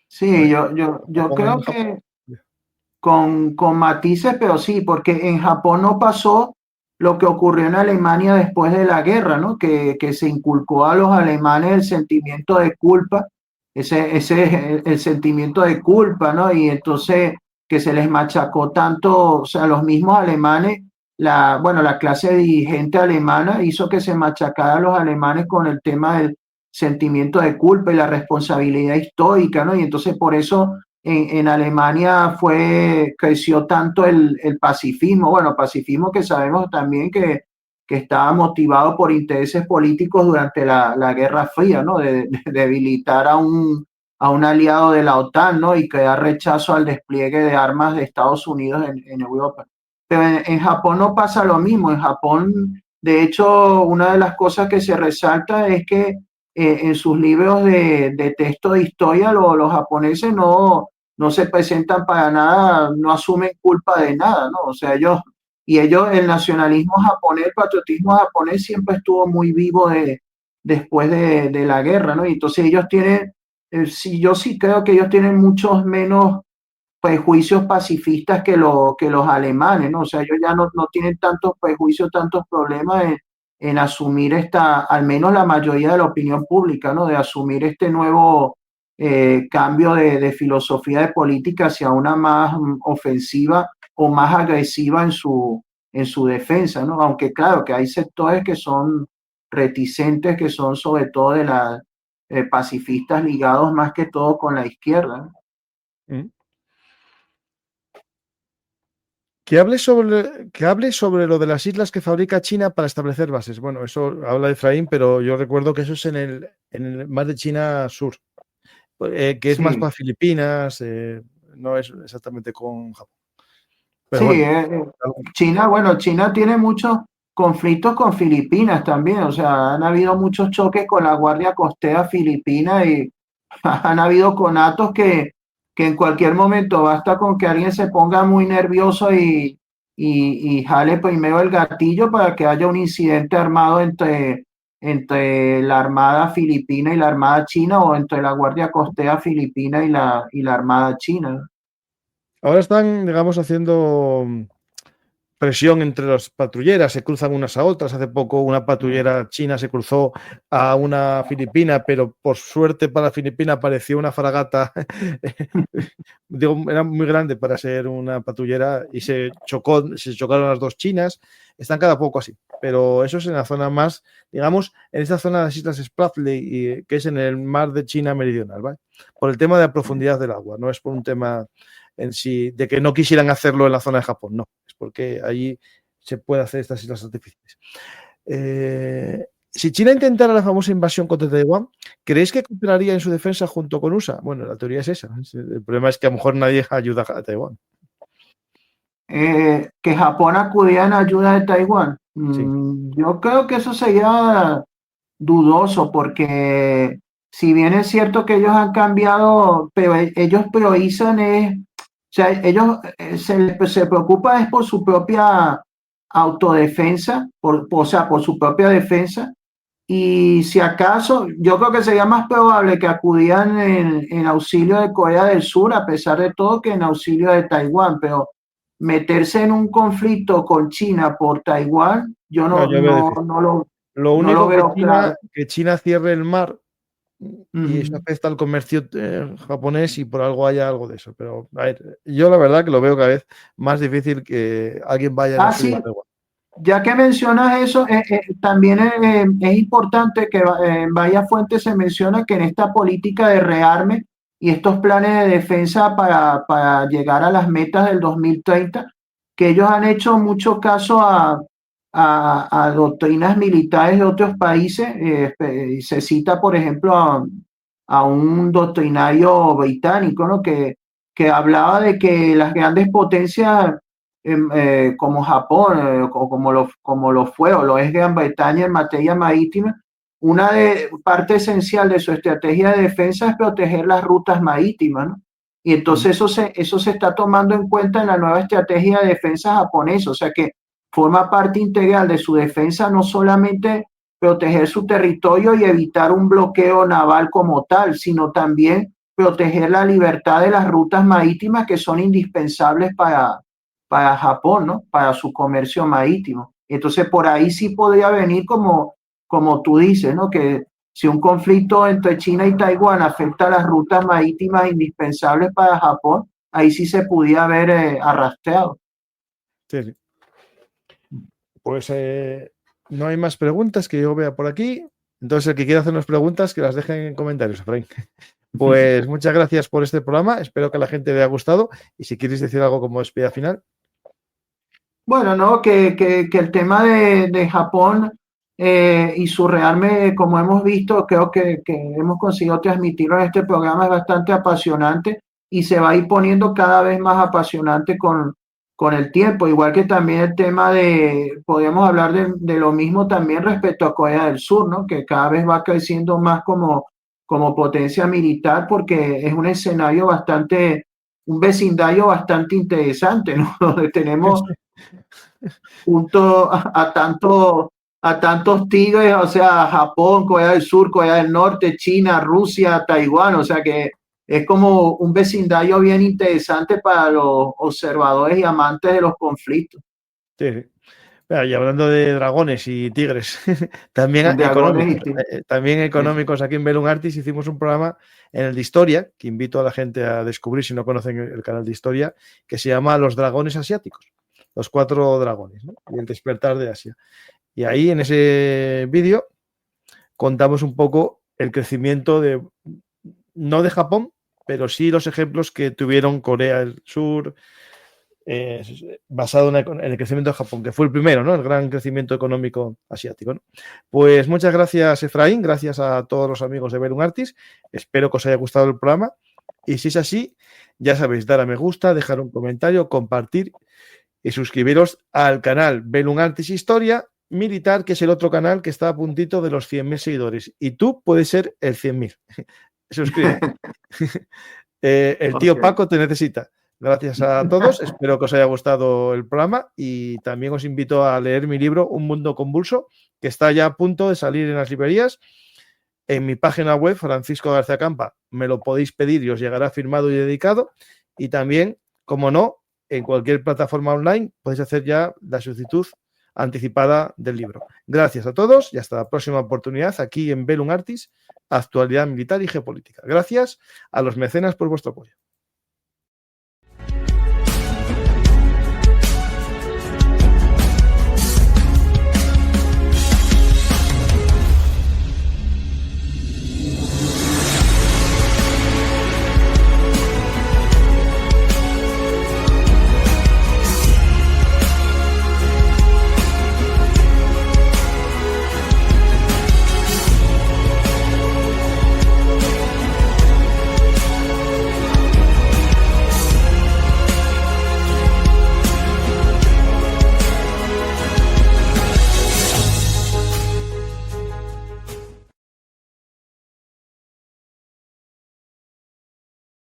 Sí, yo Japón en creo Japón. que con matices, pero sí, porque en Japón no pasó lo que ocurrió en Alemania después de la guerra, ¿no? Que se inculcó a los alemanes el sentimiento de culpa, el sentimiento de culpa, ¿no? Y entonces que se les machacó tanto, o sea, los mismos alemanes, bueno, la clase dirigente alemana hizo que se machacara a los alemanes con el tema del sentimiento de culpa y la responsabilidad histórica, ¿no? Y entonces por eso en Alemania creció tanto el pacifismo, bueno, pacifismo que sabemos también que estaba motivado por intereses políticos durante la Guerra Fría, ¿no? De debilitar a un aliado de la OTAN, ¿no? Y crear rechazo al despliegue de armas de Estados Unidos en Europa. Pero en Japón no pasa lo mismo. En Japón, de hecho, una de las cosas que se resalta es que en sus libros de texto de historia los japoneses no se presentan para nada, no asumen culpa de nada, ¿no? O sea, el nacionalismo japonés, el patriotismo japonés siempre estuvo muy vivo después de la guerra, ¿no? Y entonces ellos tienen, sí, yo sí creo que ellos tienen muchos menos prejuicios pacifistas que los alemanes, ¿no? O sea, ellos ya no tienen tantos prejuicios, tantos problemas en asumir al menos la mayoría de la opinión pública, ¿no? De asumir este nuevo cambio de filosofía de política hacia una más ofensiva o más agresiva en su defensa, ¿no? Aunque claro que hay sectores que son reticentes, que son sobre todo de las pacifistas ligados más que todo con la izquierda, ¿no? Mm. Que hable sobre lo de las islas que fabrica China para establecer bases. Bueno, eso habla Efraín, pero yo recuerdo que eso es en el mar de China Sur, que es más Sí, para Filipinas, no es exactamente con Japón. Pero sí, bueno, China, bueno, China tiene muchos conflictos con Filipinas también, o sea, han habido muchos choques con la Guardia Costera Filipina y han habido conatos que en cualquier momento basta con que alguien se ponga muy nervioso y jale primero el gatillo para que haya un incidente armado entre la Armada Filipina y la Armada China o entre la Guardia Costera Filipina y la Armada China. ahora están, digamos, haciendo presión entre las patrulleras, se cruzan unas a otras. Hace poco una patrullera china se cruzó a una filipina, pero por suerte para Filipina apareció una fragata, digo, era muy grande para ser una patrullera y se chocaron las dos chinas. Están cada poco así, pero eso es en la zona más, digamos, en esta zona de las Islas Spratly, que es en el mar de China meridional, ¿vale? Por el tema de la profundidad del agua, no es por un tema en sí de que no quisieran hacerlo en la zona de Japón, no, es porque allí se puede hacer estas islas artificiales. Si China intentara la famosa invasión contra Taiwán, ¿creéis que cooperaría en su defensa junto con USA? Bueno, la teoría es esa. El problema es que a lo mejor nadie ayuda a Taiwán. Que Japón acudía en ayuda de Taiwán. Sí. Yo creo que eso sería dudoso porque si bien es cierto que ellos han cambiado, pero ellos priorizan o sea, ellos se preocupan es por su propia autodefensa, o sea, por su propia defensa. Y si acaso, yo creo que sería más probable que acudieran en auxilio de Corea del Sur, a pesar de todo, que en auxilio de Taiwán. Pero meterse en un conflicto con China por Taiwán, yo No, yo veo difícil. Lo no lo único veo claro. que China cierre el mar y eso Ujú. afecta al comercio japonés y por algo haya algo de eso. Pero a ver, yo la verdad que lo veo cada vez más difícil que alguien vaya en Ah, auxilio a sí, Taiwán. ya que mencionas eso, también es importante que en varias fuentes se menciona que en esta política de rearme y estos planes de defensa para llegar a las metas del 2030, que ellos han hecho mucho caso a doctrinas militares de otros países. Y se cita, por ejemplo, a un doctrinario británico, ¿no? Que hablaba de que las grandes potencias como Japón, como lo fue o lo es Gran Bretaña en materia marítima, parte esencial de su estrategia de defensa es proteger las rutas marítimas, ¿no? Y entonces eso se está tomando en cuenta en la nueva estrategia de defensa japonesa. O sea que forma parte integral de su defensa no solamente proteger su territorio y evitar un bloqueo naval como tal, sino también proteger la libertad de las rutas marítimas que son indispensables para Japón, ¿no? Para su comercio marítimo. Entonces, por ahí sí podría venir como tú dices, ¿no? Que si un conflicto entre China y Taiwán afecta a las rutas marítimas indispensables para Japón, ahí sí se pudiera haber arrastreado. Sí. Pues no hay más preguntas que yo vea por aquí. Entonces, el que quiera hacernos preguntas, que las dejen en comentarios, Efraín. Pues muchas gracias por este programa. Espero que a la gente le haya gustado. Y si quieres decir algo como despedida final. Bueno, no, que el tema de Japón y su rearme, como hemos visto, creo que hemos conseguido transmitirlo en este programa, es bastante apasionante y se va a ir poniendo cada vez más apasionante con el tiempo, igual que también el tema podríamos hablar de lo mismo también respecto a Corea del Sur, ¿no? Que cada vez va creciendo más como potencia militar porque es un escenario un vecindario bastante interesante, ¿no? Donde tenemos junto a tantos tigres, o sea, Japón, Corea del Sur, Corea del Norte, China, Rusia, Taiwán, o sea que es como un vecindario bien interesante para los observadores y amantes de los conflictos. Sí. Y hablando de dragones y tigres, también Dragones económicos, también económicos, aquí en Belum Artis hicimos un programa en el de historia, que invito a la gente a descubrir si no conocen el canal de historia, que se llama Los Dragones Asiáticos, los 4 dragones, ¿no? Y el despertar de Asia. Y ahí en ese vídeo contamos un poco el crecimiento no de Japón, pero sí los ejemplos que tuvieron Corea del Sur, basado en el crecimiento de Japón, que fue el primero, ¿no? El gran crecimiento económico asiático, ¿no? Pues muchas gracias, Efraín, gracias a todos los amigos de Belum Artis. Espero que os haya gustado el programa. Y si es así, ya sabéis, dar a me gusta, dejar un comentario, compartir y suscribiros al canal Belum Artis Historia Militar, que es el otro canal que está a puntito de los 100.000 seguidores. Y tú puedes ser el 100.000. Suscríbete. El tío Paco te necesita. Gracias a todos, espero que os haya gustado el programa y también os invito a leer mi libro Un Mundo Convulso, que está ya a punto de salir en las librerías. En mi página web, Francisco García Campa, me lo podéis pedir y os llegará firmado y dedicado. Y también, como no, en cualquier plataforma online podéis hacer ya la solicitud anticipada del libro. Gracias a todos y hasta la próxima oportunidad aquí en Belum Artis, actualidad militar y geopolítica. Gracias a los mecenas por vuestro apoyo.